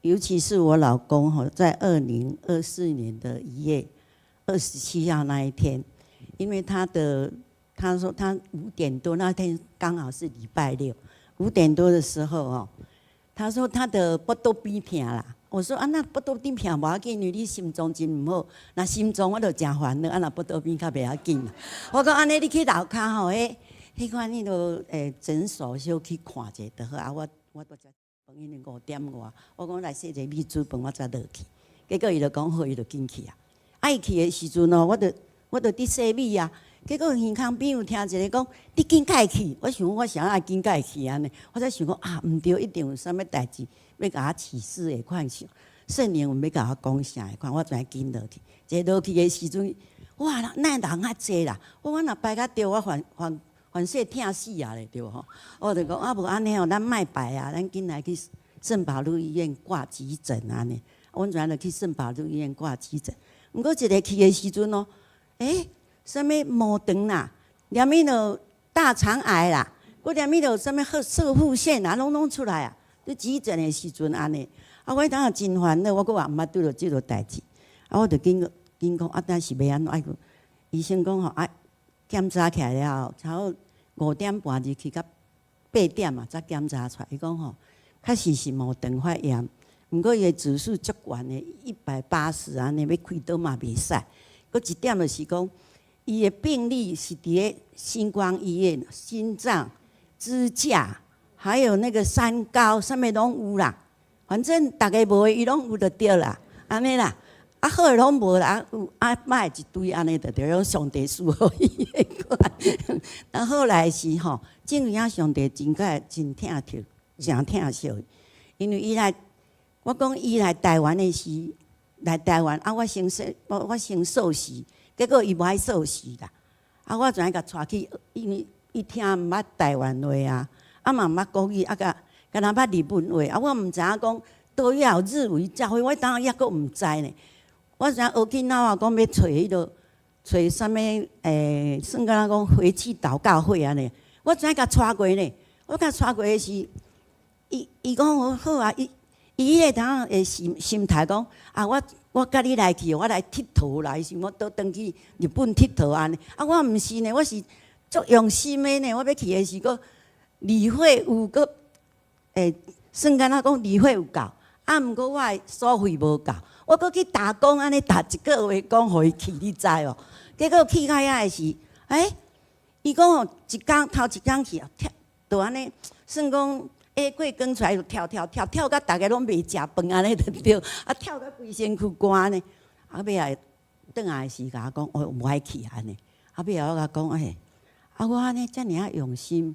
尤其是我老公在2024年的1月27号那一天，因为他说他5点多那天刚好是礼拜六，5点多的时候他说他的腹肚边痛啦。我说那腹肚边痛无要紧，因为你心脏真唔好，那心脏我就真烦恼，那腹肚边较袂要紧啦。我讲安尼你去楼骹迄款你都诊所小去看者就好我都食饭，因为5点外，我讲来洗个米煮饭，我才落去。结果伊就讲好，伊就进去啊。伊去的时阵我就伫洗米啊。结果耳孔边有听一个讲，你紧解去。我想我啥紧解去安尼？我才想讲毋对，一定有啥物代志要甲我启示的款想。圣灵有要甲我讲啥的款，我才紧落去。坐落去的时阵，哇，那人较济啦！我若排较着，我反正疼死啊咧，对吼。我就讲无安尼咱莫排啊，咱紧来去圣保禄医院挂急诊安尼。阮全就去圣保路医院挂急诊。毋过一个去的时阵哦，啥物毛肠啦，连迄落大肠癌啦，佮连迄落啥物射护腺啊，拢出来啊。伫急诊的时阵安尼，我当下真烦恼，我佮也毋捌拄着即落代志，我就紧讲但是要安怎？医生讲吼检查起来了后，差不多5点半入去，到8点啊才检查出来。伊讲吼，确实是毛肠发炎，毋过伊的指数足悬的，180安尼，要开刀嘛袂使。佮一点就是讲，伊的病历是伫咧星光医院、心脏、支架，还有那个三高，啥物拢有啦。反正大家无的，伊拢有就对啦，安尼啦。好诶，拢无啦，有歹一堆安尼就对，用上帝赐互伊的款。然后来是吼，正影上帝真解真疼痛，真疼惜，因为伊来，我讲伊来台湾的时，来台湾我先受洗，结果伊无爱受洗啦，我全甲带去，因为伊听毋捌台湾话啊，嘛毋捌国语，甲若捌日本话，我毋知影讲倒也有日语教会，我当时抑阁毋知呢。我知影学去脑啊，讲要找迄落，找啥物算敢若讲回去祷告会安尼。我知影甲带过呢，我甲带过的是，伊讲好啊，伊迄个当的心态讲我甲你来去，我来佚佗啦，伊是我倒转去日本佚佗安尼。我毋是呢，我是足用心的呢。我要去的是个理会有个算敢若讲理会有够，毋过我的所费无够。我搁去打工，安尼打1个月工，互伊去，你知哦？结果去到遐的是，伊讲头一工去就安尼，算讲过光出来就跳到大家拢袂食饭安尼就对，跳到规身躯干呢。尾来转来是甲我讲，我无爱去安尼。尾来我甲讲，我安尼遮尔啊用心。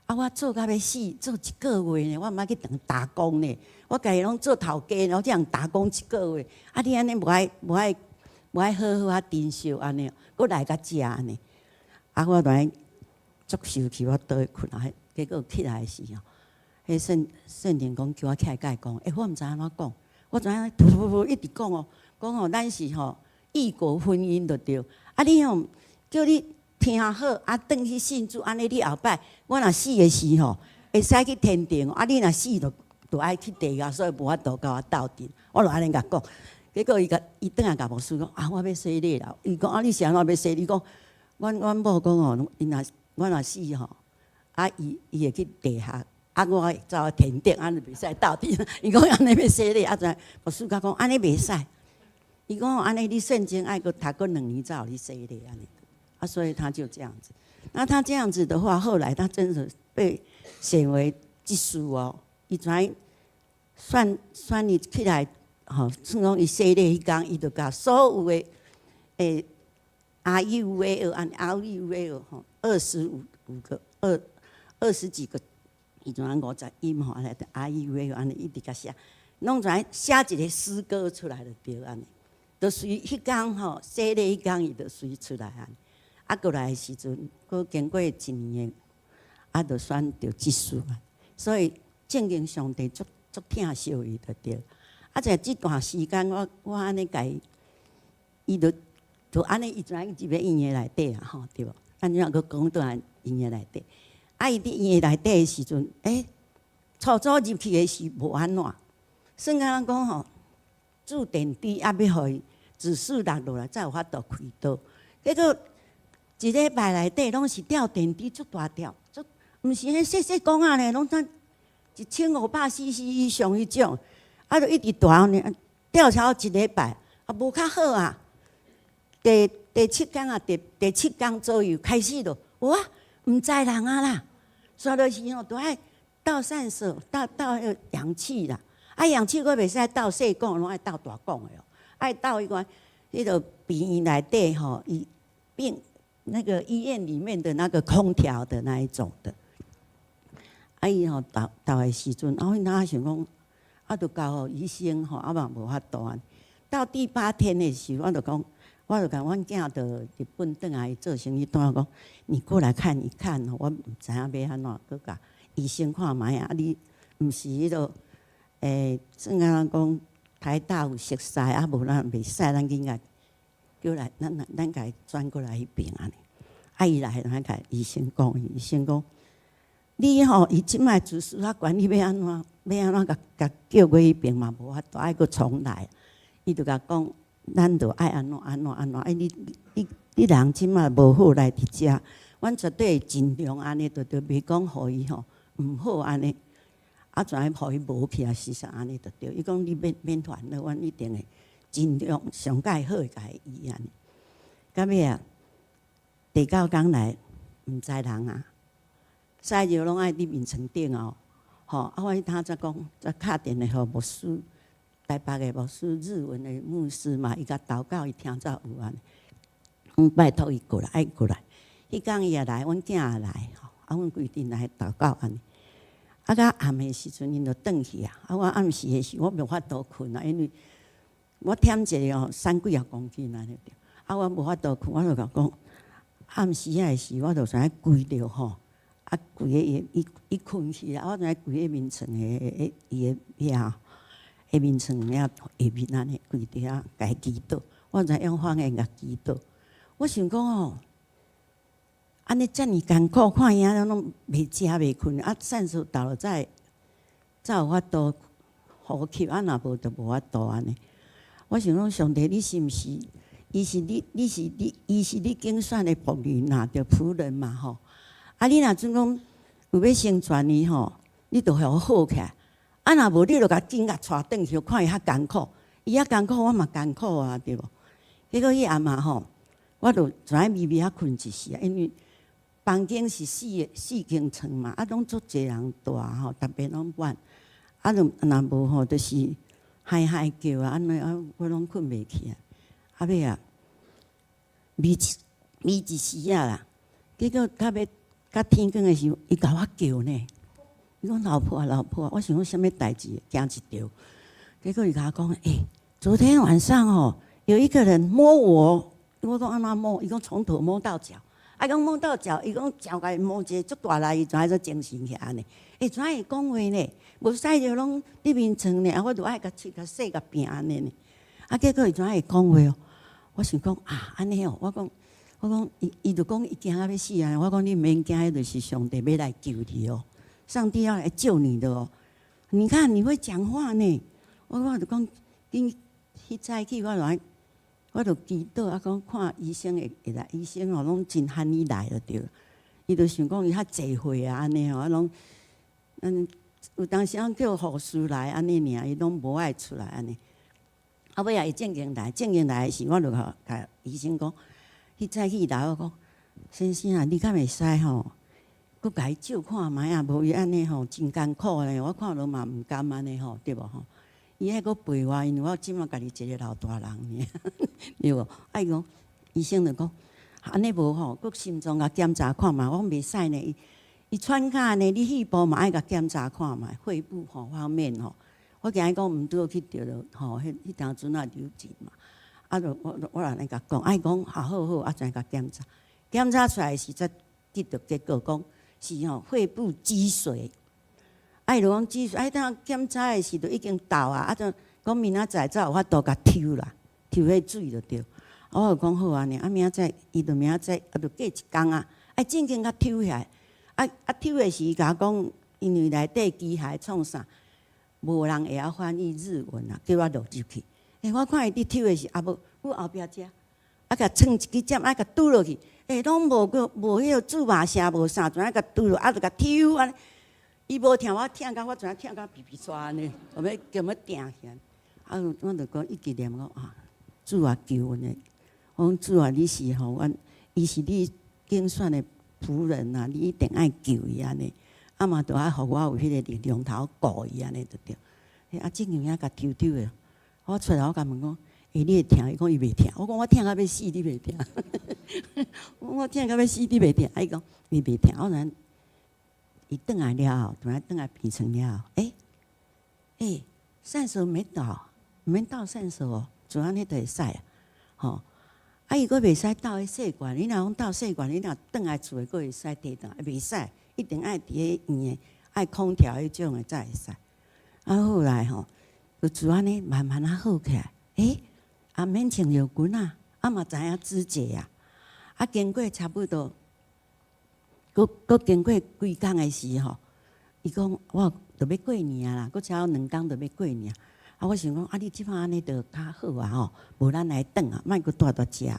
我做到要死，做1个月呢，我毋爱去当打工呢。我家己拢做头家，然后这样打工1个月。你安尼无爱好好珍惜安尼，搁来甲食安尼。我来足受气，我倒去困啊。结果起来时吼，迄圣灵讲叫我起来甲伊讲，我毋知安怎讲，我知影噗一直讲哦，咱是吼异国婚姻就对。你吼叫你听好，转去信主，安尼你后摆，我若死的时吼，会使去天庭。你若死就爱去地狱，所以无法度甲我斗阵。我就安尼甲讲，结果伊转来甲牧师讲，我要洗礼啦。伊讲你是安怎要洗？你讲，阮某讲哦，我若死吼，伊会去地下，我会走天顶，安尼袂使斗阵。伊讲安尼要洗礼，牧师甲讲安尼袂使。伊讲安尼你圣经爱搁读过2年才有你洗礼安尼。所以他就这样子。那他这样子的话，后来他真的被选为技师哦。伊算伊起来，算讲伊洗礼迄天，伊就甲所有的RUL 按 RUL 25个20几个，伊就按50音吼来的 RUL 安尼一直甲写，弄出来写一个诗歌出来就对安尼。就随迄天吼洗礼迄天，伊就随出来安尼。过来的时阵，佫经过1年的，就选着技术嘛。所以正经上帝足疼惜伊就对。在这段时间，我安尼甲伊就安尼，伊就入去医院内底啊，吼对无？咱怎佫讲倒来医院内底？伊伫医院内底的时阵，初入去的是无安怎？算甲咱讲吼，住电梯要互伊指数落落来，才有法度开刀。结果1礼拜内底拢是吊电梯足大吊，毋是迄细讲啊呢，拢咱1500cc 以上迄种，就一直大呢，吊超1礼拜，无较好啊。第7天啊，第7天左右开始就，哇，毋知人啊啦，刷落去吼，都爱倒散手，倒氧气啦，氧气佫袂使倒细管，拢爱倒大管的哦，爱倒迄个迄个病院内底吼，伊那个医院里面的那个空调的那一种的，伊吼到的时阵，我哪想讲，就交医生吼，嘛无法度啊。到第8天的时候，我就讲阮囝到日本转来做生意，我讲你过来看一看，我毋知影要安怎，佮甲医生看卖啊，你毋是迄落，算甲讲台大有熟悉，啊无咱袂使，咱囡仔叫来，咱家转过来迄边安尼。啊，伊来，咱甲医生讲，医生讲，你吼，伊即摆自私较悬，你要安怎？要安怎甲叫过迄边嘛无法度，爱佫重来。伊就甲讲，咱着爱安怎。哎，你人即摆无好来伫遮，阮绝对会尽量安尼，着袂讲互伊吼毋好安尼。啊，全互伊无去啊，是啥安尼着对。伊讲你免烦恼，阮一定会尽量上介好甲伊医安尼。到尾啊，第9天来，毋知人啊，西药拢爱伫面床顶哦。吼，啊，我他才讲，才敲电话互牧师，台北的牧师，日文的牧师嘛，伊甲祷告，伊听早有安尼。拜托伊过来，爱过来。迄天伊也来，阮囝也来，吼，啊，阮规定来祷告安尼。啊，到暗的时阵，因就转去啊。啊，我暗时的时，我无法度困啊，因为我忝一个哦，3几啊公斤安尼着。啊，我无法度困，我就甲讲，暗时的时，我就知跪着吼。啊，规个伊困去啊，我知规个面床的伊的遐，迄面床遐下面安尼跪伫遐，家祈祷。我知用方言甲祈祷。我想讲哦，安尼遮尔艰苦，看伊安尼拢袂食袂困，啊，善事到了才有法度呼吸，啊，若无就无法度安尼。我想讲，上帝，你是毋是？伊是你竞选的仆人呐，着仆人嘛吼。啊，你若阵讲有要成全伊吼，你着互好起来。啊，若无你着甲紧甲带转去，看伊较艰苦，伊遐艰苦，我嘛艰苦啊，对无？结果迄暗嘛吼，我着全微微啊困一时啊，因为房间是4间床嘛，啊，拢足侪人住吼，逐边拢满，啊，若无吼，就是嗨嗨叫啊，安尼啊，我拢困袂去啊。啊尾啊，微一时啊啦，结果到天光的时候，伊甲我叫呢。伊讲老婆，我想讲什么代志，惊一跳。结果伊甲我讲，昨天晚上哦，有一个人摸我，我讲安怎摸？伊讲从头摸到脚。啊，讲摸到脚，伊讲脚甲伊摸一个足大力，伊怎爱做精神起安尼？怎会讲话呢？无使着拢伫面床呢，我着爱甲切甲洗甲平安尼呢。啊，结果伊怎会讲话哦？我想讲啊，安尼哦，我讲伊就讲伊惊到要死啊！我讲你免惊，迄就是上帝要来救你哦，上帝要来救你的哦。你看你会讲话呢，我就讲，迄早起我就祈祷啊，讲看医生会来，医生哦拢真罕伊来就对了。伊就想讲伊较济岁啊，安尼哦，拢有当时叫护士来安尼尔，伊拢无爱出来安尼。啊尾啊，伊正经来的时，我就甲医生讲，迄早起来我讲，先生啊，你敢会使吼，佮甲伊照看卖啊，无伊安尼吼真艰苦咧，我看落嘛毋甘安尼吼，对无吼？伊还佮陪我，因为我即马家己一个老大人尔，对无？啊伊讲，医生就讲，安尼无吼，佮心脏甲检查看卖，我讲袂使呢。伊喘卡呢，你肺部嘛爱甲检查看卖，肺部吼方面吼。我今日讲毋拄去着了，吼，迄当阵啊流钱嘛，啊，我安尼甲讲，爱讲好，啊，怎甲检查？检查出来是才得到结果，讲是吼肺部积水，啊，就讲积水，啊，当检查的时就已经到啊，啊，就讲明仔载才有法度甲抽啦，抽迄水就对。我就讲好安尼，啊，明仔载伊就明仔载，啊，就过一工啊，啊，正经甲抽起来，啊，抽的时伊甲我讲，因为内底机械创啥？无人会晓翻译日文啊，叫我落入去。我看伊伫抽的时，啊无，我后壁遮，啊甲蹭一支针，啊甲拄落去，拢无迄个注麻声，无啥，全甲拄落，啊就甲抽安尼。伊无听我听到，我全听到皮皮刷安尼，后尾叫我定起来。啊，我就讲一直念讲啊，主啊救阮诶！我讲主啊，你是吼阮，伊是你竞选的仆人啊，你一定爱救伊安尼。啊嘛，着爱互我有迄个力量头顾伊安尼就对。啊，正经遐甲抽诶，我出来我甲问讲，你会听？伊讲伊袂听。我讲我听到要死，你袂听。我听到要死，你袂听。伊讲伊袂听。我然伊转来了后，转来变成了后，善手没到，免倒善手哦，就安尼就会使啊。吼，啊伊佫袂使倒迄细管，你若讲倒细管，你若转来厝诶，佫会使摕倒，袂使。一定爱伫迄院诶，爱空调迄种诶才会使。啊，后来吼，就自安尼慢慢啊好起来。也免穿药裙啊，嘛知影止泻啊。经过差不多，佫经过几工的时吼，伊讲我着要过年啦，佫差有2工着要过年。我想讲，你即摆安尼着较好啊吼，无咱来转啊，莫佫住食。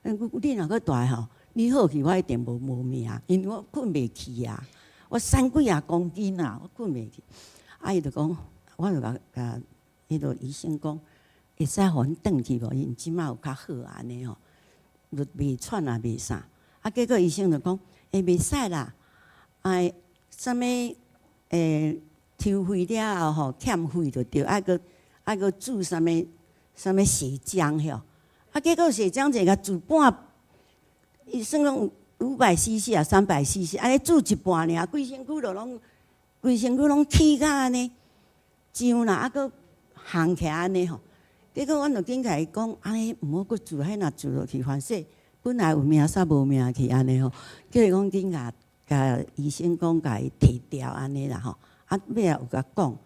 你若佫住吼，你好去我一定无命，因为我困袂去啊。我3几啊公斤啊，我困袂去。伊就讲，我就甲迄个医生讲，会使互阮转去无？因即摆有较好安尼吼，就袂喘啊，袂啥。结果医生就讲，袂使啦，啥物抽血了后吼，欠血就对，爱佫注啥物血浆吼。结果血浆一个注半，伊算讲500cc 啊300cc， 安尼注一半尔，规身躯拢起甲安尼，痒啦，佫烘起安尼吼。结果阮就紧甲伊讲，安尼毋好佫注，迄若注落去，反正本来有命煞无命去安尼吼。叫伊讲紧甲医生讲，甲伊摕掉安尼啦吼。尾仔有甲讲，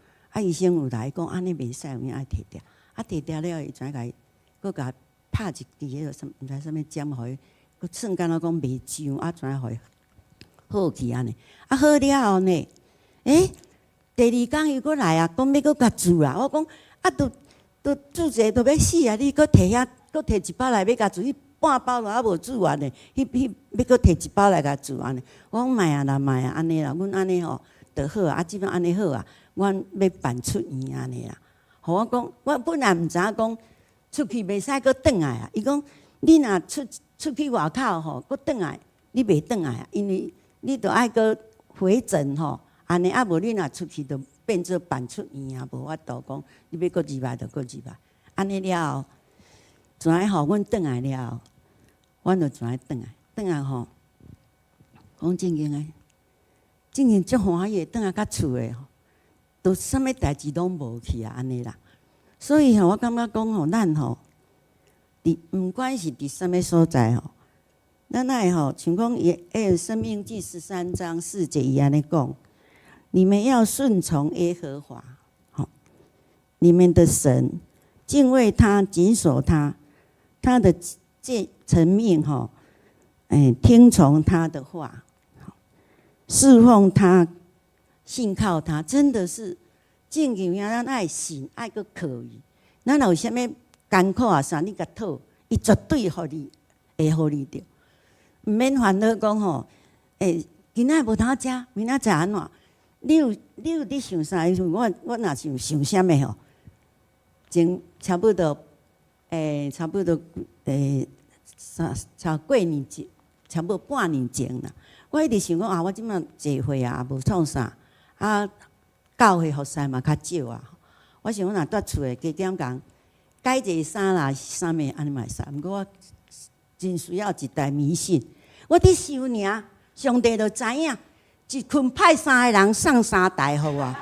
医生有来讲安尼袂使，有影爱摕掉。摕掉了，伊怎甲伊佫甲拍一支迄个啥，毋知啥物针，互伊佫算敢若讲袂痒，怎互伊好去安尼。好了后呢，第2工伊佫来啊，讲要佫甲注啦。我讲都注者都要死啊！你佫摕遐，佫摕1包来要甲注，迄半包都还无注完呢。迄要佫摕1包来甲注安尼。我讲莫啊啦，莫啊，安尼啦，阮安尼吼就好啊。即摆安尼好啊，阮要办出院安尼啦。互我讲，我本来毋知影讲出去袂使佫转来啊。伊讲你若出去外口吼，佫转来，你袂转来啊，因为你着爱佫回诊吼。安尼无你若出去着变做办出院啊，无法度讲你要佫入来着佫入来。安尼了后，怎爱互阮转来了后，阮就怎爱转来。转来吼，讲正经足欢喜，转来到厝诶吼，都啥物代志拢无去啊，安尼啦。所以吼，我感觉讲吼，咱吼，毋管是伫啥物所在吼，咱爱吼，像讲《申命记》13章4节伊安尼讲。你们要顺从耶和华，你们的神，敬畏他，谨守他的诫命听从他的话，侍奉他，信靠他，真的是正经呀！咱爱信，爱佫靠伊。咱有啥物艰苦啊啥，你甲讨，伊绝对互你，会互你着。毋免烦恼讲吼，今仔无通食，明仔食安怎？你有伫想啥？我若想啥物吼？前差不多过年前，差不多半年前啦。我一直想讲我即摆聚会啊，也无创啥教会服侍嘛较少啊。我想讲若蹛厝诶，加减讲改一个衫啦，啥物安尼嘛会使。毋过我真需要一台迷信。我伫想尔，上帝就知影。一群派3个人送3台互我，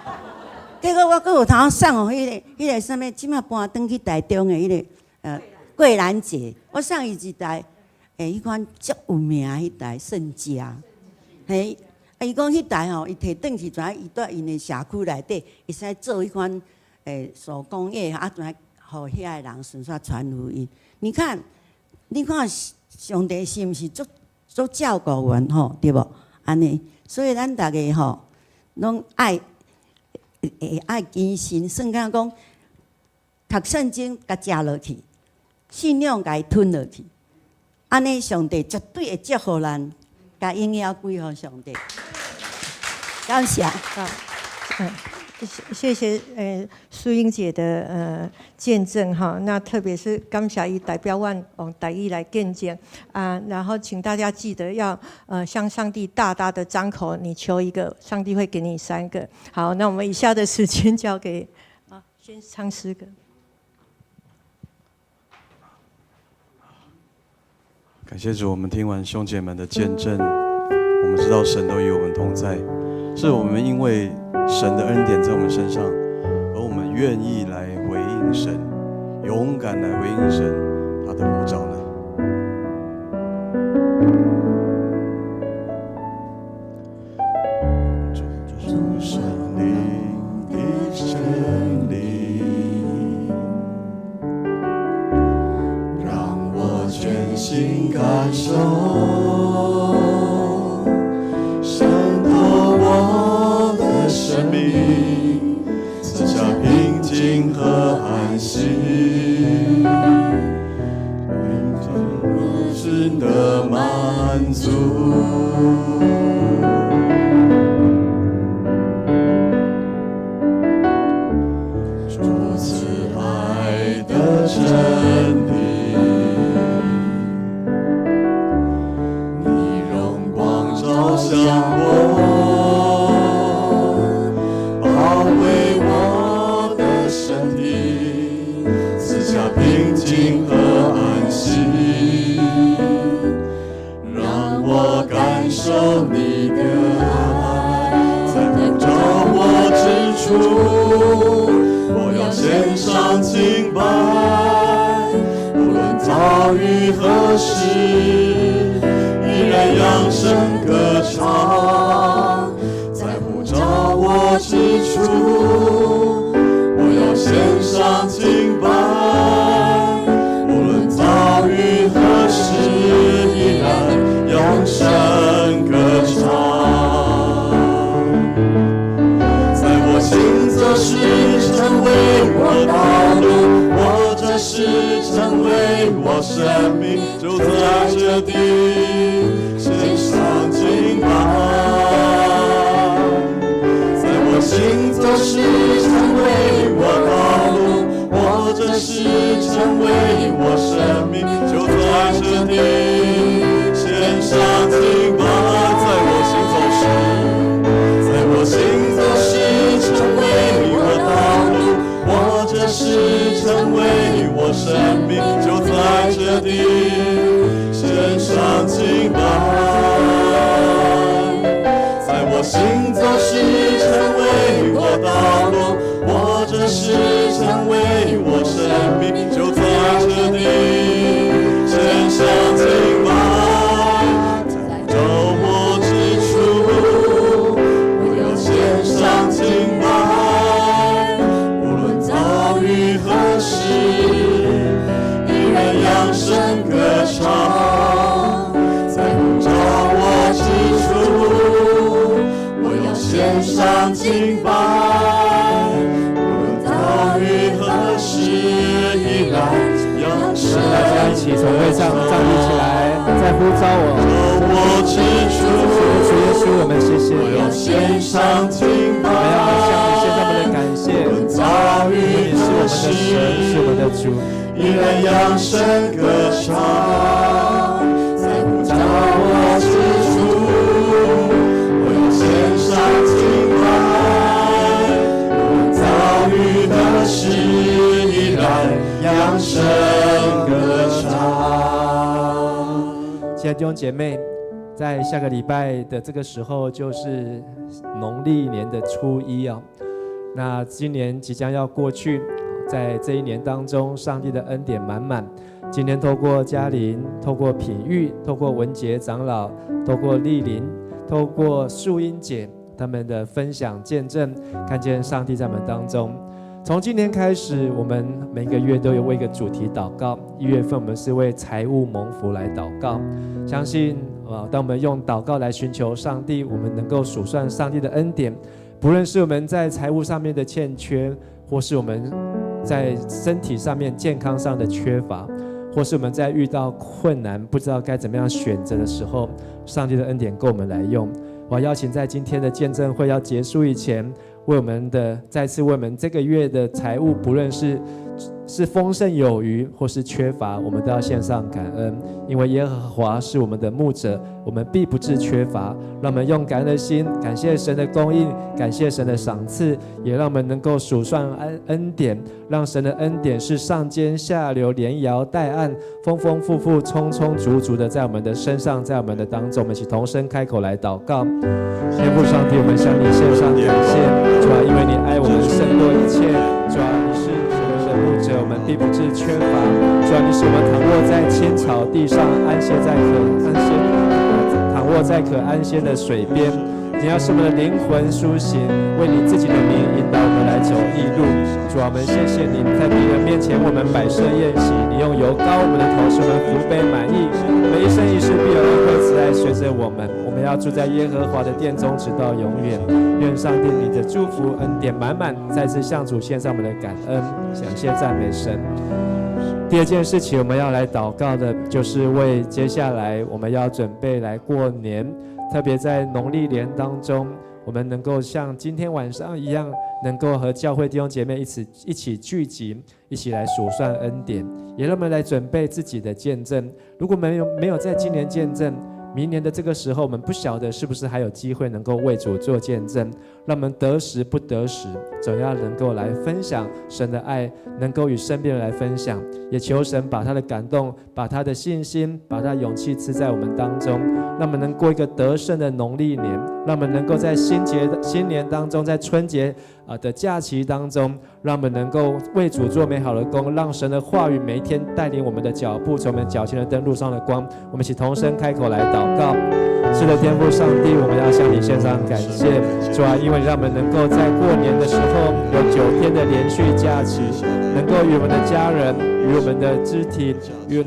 结果我佫有通送互迄个啥物，即摆搬转去台中的迄个桂兰姐，我送伊一台，迄款足有名迄台圣家，伊讲迄台吼，伊摕转去，怎伊在因的社区内底，会使做迄款手工业，怎互遐个人顺续传福音。你看上帝是毋是足照顾阮吼，对无？安尼。所以咱大家吼，拢爱谨慎，算讲读圣经，甲食落去，信仰甲伊吞落去，安尼上帝绝对会祝福咱，甲荣耀归乎上帝。感谢。谢谢淑英姐的见证哈，那特别是感谢伊代表阮用台语来见证啊，然后请大家记得要向上帝大大的张口，你求一个，上帝会给你3个。好，那我们以下的时间交给先唱诗歌。感谢主，我们听完兄姐们的见证，我们知道神都与我们同在，是我们因为神的恩典在我们身上，而我们愿意来回应神，勇敢来回应神他的呼召呢。主圣灵的圣灵，渗透我的生命，赐下平静和安息，真的满足。主慈爱的真理，你荣光照向我，保卫我的身体，赐下平静和安息，让我感受你的爱，在不着我之处，我要献上敬拜，无论遭遇何时，依然扬声歌唱，在不着我之处，我要献上敬拜，无论遭遇何时，依然扬声歌唱。在我行走时成为我道路，我这时成为我生命，就在这地献上敬拜。在我行走时成为我道路，我这时成为我生命，就在这地献上敬拜。在我行走时，在我行走时成为我道路，我这时成为我生命，就在这地献上敬拜。在我行走时成为我道路，我这时成为我生命，就在这地献上敬拜。在着我之处，我要献上敬拜，无论遭遇何时，依然扬声歌唱。在不着我之处，我要献上敬拜，无论遭遇何时，依然扬声。大家一起从位上站立起来，在呼召我之处，主耶稣，我们谢谢我要献上敬拜，我们要向你献上我们的感谢，因为你是我们的神，是我们的主，依然扬声歌唱。在不着我之处，我要献上敬拜，无论遭遇何时，依然扬声歌唱。亲爱的弟兄姐妹，在下个礼拜的这个时候，就是农历年的初一啊。那今年即将要过去，在这一年当中，上帝的恩典满满。今天透过嘉玲，透过品玉，透过文杰长老，透过丽玲，透过素英姐他们的分享见证，看见上帝在我们当中。从今年开始，我们每个月都有为一个主题祷告。1月份我们是为财务蒙福来祷告，相信当我们用祷告来寻求上帝，我们能够数算上帝的恩典。不论是我们在财务上面的欠缺，或是我们在身体上面健康上的缺乏，或是我们在遇到困难不知道该怎么样选择的时候，上帝的恩典够我们来用。我邀请在今天的见证会要结束以前，为我们的再次为我们这个月的财务，不论是丰盛有余或是缺乏，我们都要献上感恩，因为耶和华是我们的牧者，我们必不致缺乏。让我们用感恩的心，感谢神的供应，感谢神的赏赐，也让我们能够数算恩典，让神的恩典是上尖下流，连摇带按，丰丰富富，充充足足的在我们的身上，在我们的当中。我们一起同声开口来祷告。天父上帝，我们向你献上感谢，主啊，因为你爱我们胜过一切，主啊，你是牧者，我们必不致缺乏。主啊，你使我们躺卧在青草地上，躺卧在可安歇的水边。你要使我们的灵魂苏醒，为你自己的名引导我们来走义路。主啊，我们谢谢你，在敌人面前我们摆设宴席，你用油膏我们的头，使我们福杯满溢。我们一生一世必有恩惠慈爱随着我们。我们要住在耶和华的殿中，直到永远。愿上帝你的祝福恩典满满，再次向主献上我们的感恩，感谢赞美神。第二件事情，我们要来祷告的，就是为接下来我们要准备来过年，特别在农历年当中，我们能够像今天晚上一样，能够和教会弟兄姐妹一起聚集，一起来数算恩典，也让我们来准备自己的见证。如果没有在今年见证，明年的这个时候，我们不晓得是不是还有机会能够为主做见证。让我们得时不得时，总要能够来分享神的爱，能够与身边人来分享。也求神把他的感动，把他的信心，把他的勇气赐在我们当中，让我们能过一个得胜的农历年，让我们能够在新年当中，在春节的假期当中，让我们能够为主做美好的工，让神的话语每一天带领我们的脚步，从我们脚前的灯路上的光。我们一起同声开口来祷告。是的，天父上帝，我们要向你献上感谢，主啊，因为让我们能够在过年的时候有9天的连续假期，能够与我们的家人、与我们的肢体，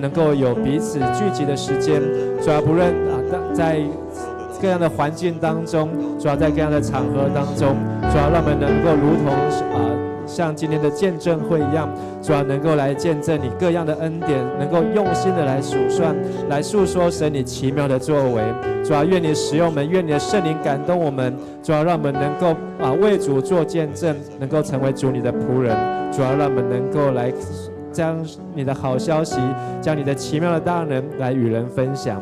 能够有彼此聚集的时间。主啊，不论在各样的环境当中，主要在各样的场合当中，主要让我们能够如同像今天的见证会一样，主要能够来见证你各样的恩典，能够用心的来数算，来诉说神你奇妙的作为。主要愿你使用我们，愿你的圣灵感动我们，主要让我们能够为主做见证，能够成为主你的仆人。主要让我们能够来将你的好消息，将你的奇妙的大能来与人分享。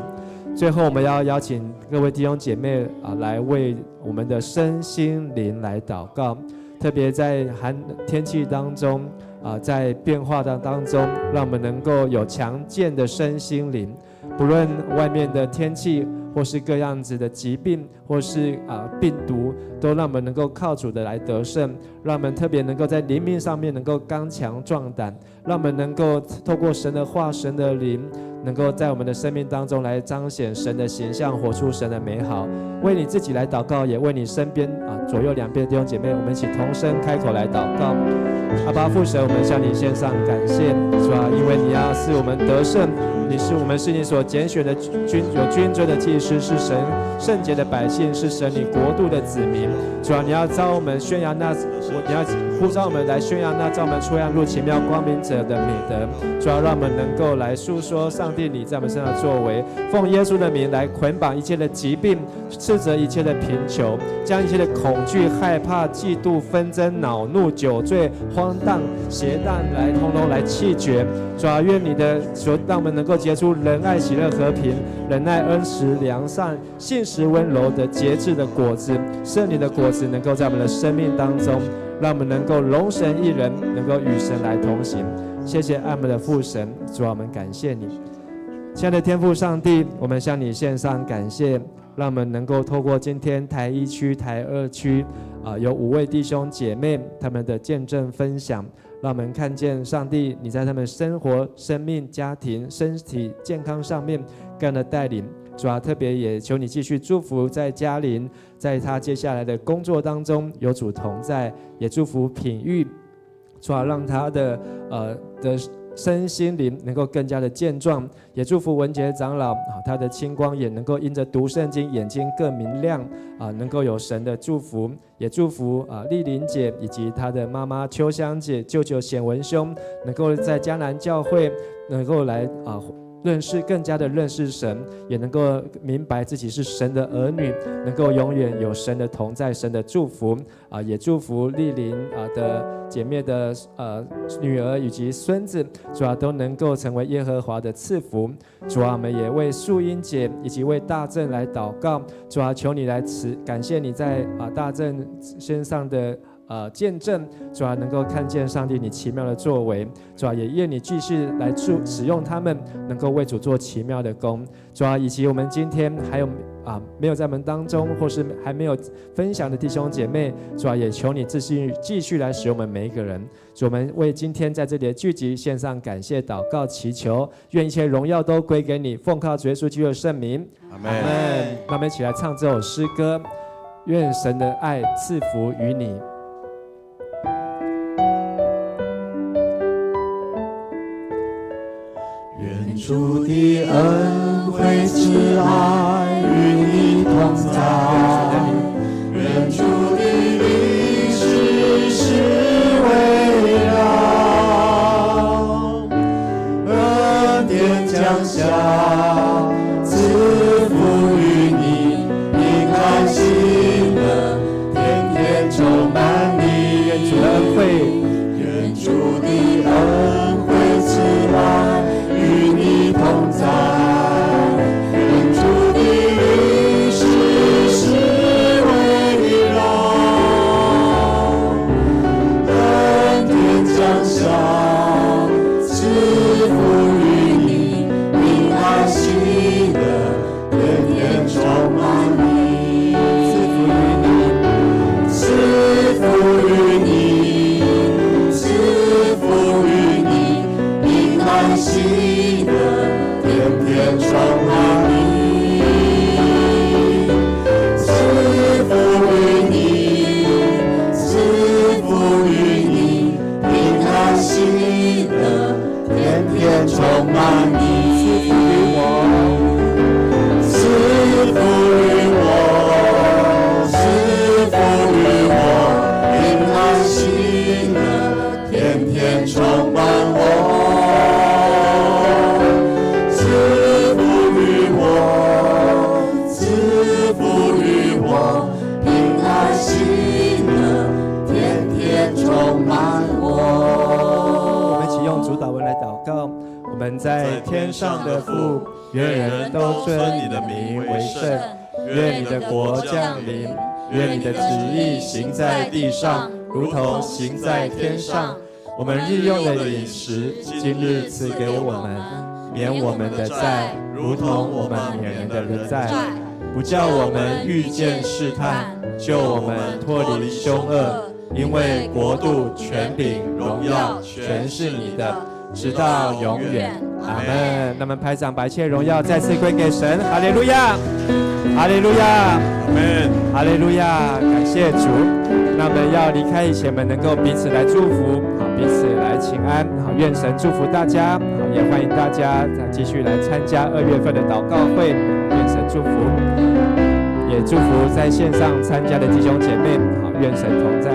最后，我们要邀请各位弟兄姐妹来为我们的身心灵来祷告。特别在寒天气当中在变化的当中，让我们能够有强健的身心灵。不论外面的天气，或是各样子的疾病，或是病毒，都让我们能够靠主的来得胜。让我们特别能够在灵命上面能够刚强壮胆，让我们能够透过神的话、神的灵，能够在我们的生命当中来彰显神的形象，活出神的美好。为你自己来祷告，也为你身边左右两边的弟兄姐妹，我们一起同声开口来祷告。阿爸父神，我们向你献上感谢，主啊，因为你是我们得胜，是你所拣选的有君尊的祭司，是神圣洁的百姓，是神你国度的子民。主啊，你要召我们宣扬你要呼召我们来宣扬那召我们出暗入奇妙光明者的美德。主啊，让我们能够来诉说上帝你在我们身上的作为，奉耶稣的名来捆绑一切的疾病，斥责一切的贫穷，将一切的恐惧、害怕、嫉妒、纷争、恼怒、酒醉、荒诞、邪荡来通通来弃绝。主啊，愿你的所让我们能够结出仁爱、喜乐、和平、忍耐、恩慈、良善、信实、温柔的节制的果子，圣灵的果子能够在我们的生命当中，让我们能够容神一人，能够与神来同行。谢谢爱我们的父神，主啊，我们感谢你。亲爱的天父上帝，我们向你献上感谢，让我们能够透过今天台1区、台2区有5位弟兄姐妹他们的见证分享，让我们看见上帝你在他们生活、生命、家庭、身体健康上面各样的带领。主啊，特别也求你继续祝福在嘉玲，在他接下来的工作当中有主同在，也祝福品玉，主啊，让他的身心灵能够更加的健壮，也祝福文杰长老他的青光也能够因着读圣经眼睛更明亮能够有神的祝福，也祝福丽玲姐以及她的妈妈秋香姐、舅舅显文兄能够在迦南教会能够来更加的认识神，也能够明白自己是神的儿女，能够永远有神的同在、神的祝福也祝福丽玲的姐妹的女儿以及孙子，主啊都能够成为耶和华的赐福。主啊，我们也为素英姐以及为大正来祷告，主啊，求你来感谢你在大正身上的见证，主啊，能够看见上帝你奇妙的作为，主啊，也愿你继续来使用他们，能够为主做奇妙的工，主啊，以及我们今天还有没有在我们当中或是还没有分享的弟兄姐妹，主啊，也求你继续来使用我们每一个人。主，我们为今天在这里的聚集献上感谢、祷告、祈求，愿一切荣耀都归给你，奉靠主耶稣基督的圣名，阿们。那我们一起来唱这首诗歌。愿神的爱赐福于你。愿主的恩惠慈爱与你同在，愿主的灵时时围绕，恩典降下，赐福于你，平安喜乐，天天充满你。愿主的恩惠，愿主的恩惠慈爱与你同在，愿主的灵时时围绕，恩典降下，赐福于你，平安喜乐，天天充满你。赐福于你，赐福于你，平安喜乐，天天充满你。赐福于你，赐福于你，平安喜乐，天天充满你。赐福于我，赐福于我，平安喜乐，天天充满我。赐福于我，赐福于我，平安喜乐，天天充满我。我们一起用主祷文来祷告。我们在天上的父，愿人都尊你的名为圣，愿你的国降临，愿你的旨意行在地上，如同行在天上。我们日用的饮食，今日赐给我们，免我们的债，如同我们免人的人债，不叫我们遇见试探，救我们脱离凶恶。因为国度、权柄、荣耀，全是你的，直到永远。阿们。那么拍掌，把一切荣耀再次归给神。哈利路亚，哈利路亚，阿门，哈利路亚，感谢主。那我们要离开以前，我们能够彼此来祝福，好，彼此来请安，好，愿神祝福大家，好，也欢迎大家再继续来参加2月份的祷告会，愿神祝福，也祝福在线上参加的弟兄姐妹，好，愿神同在。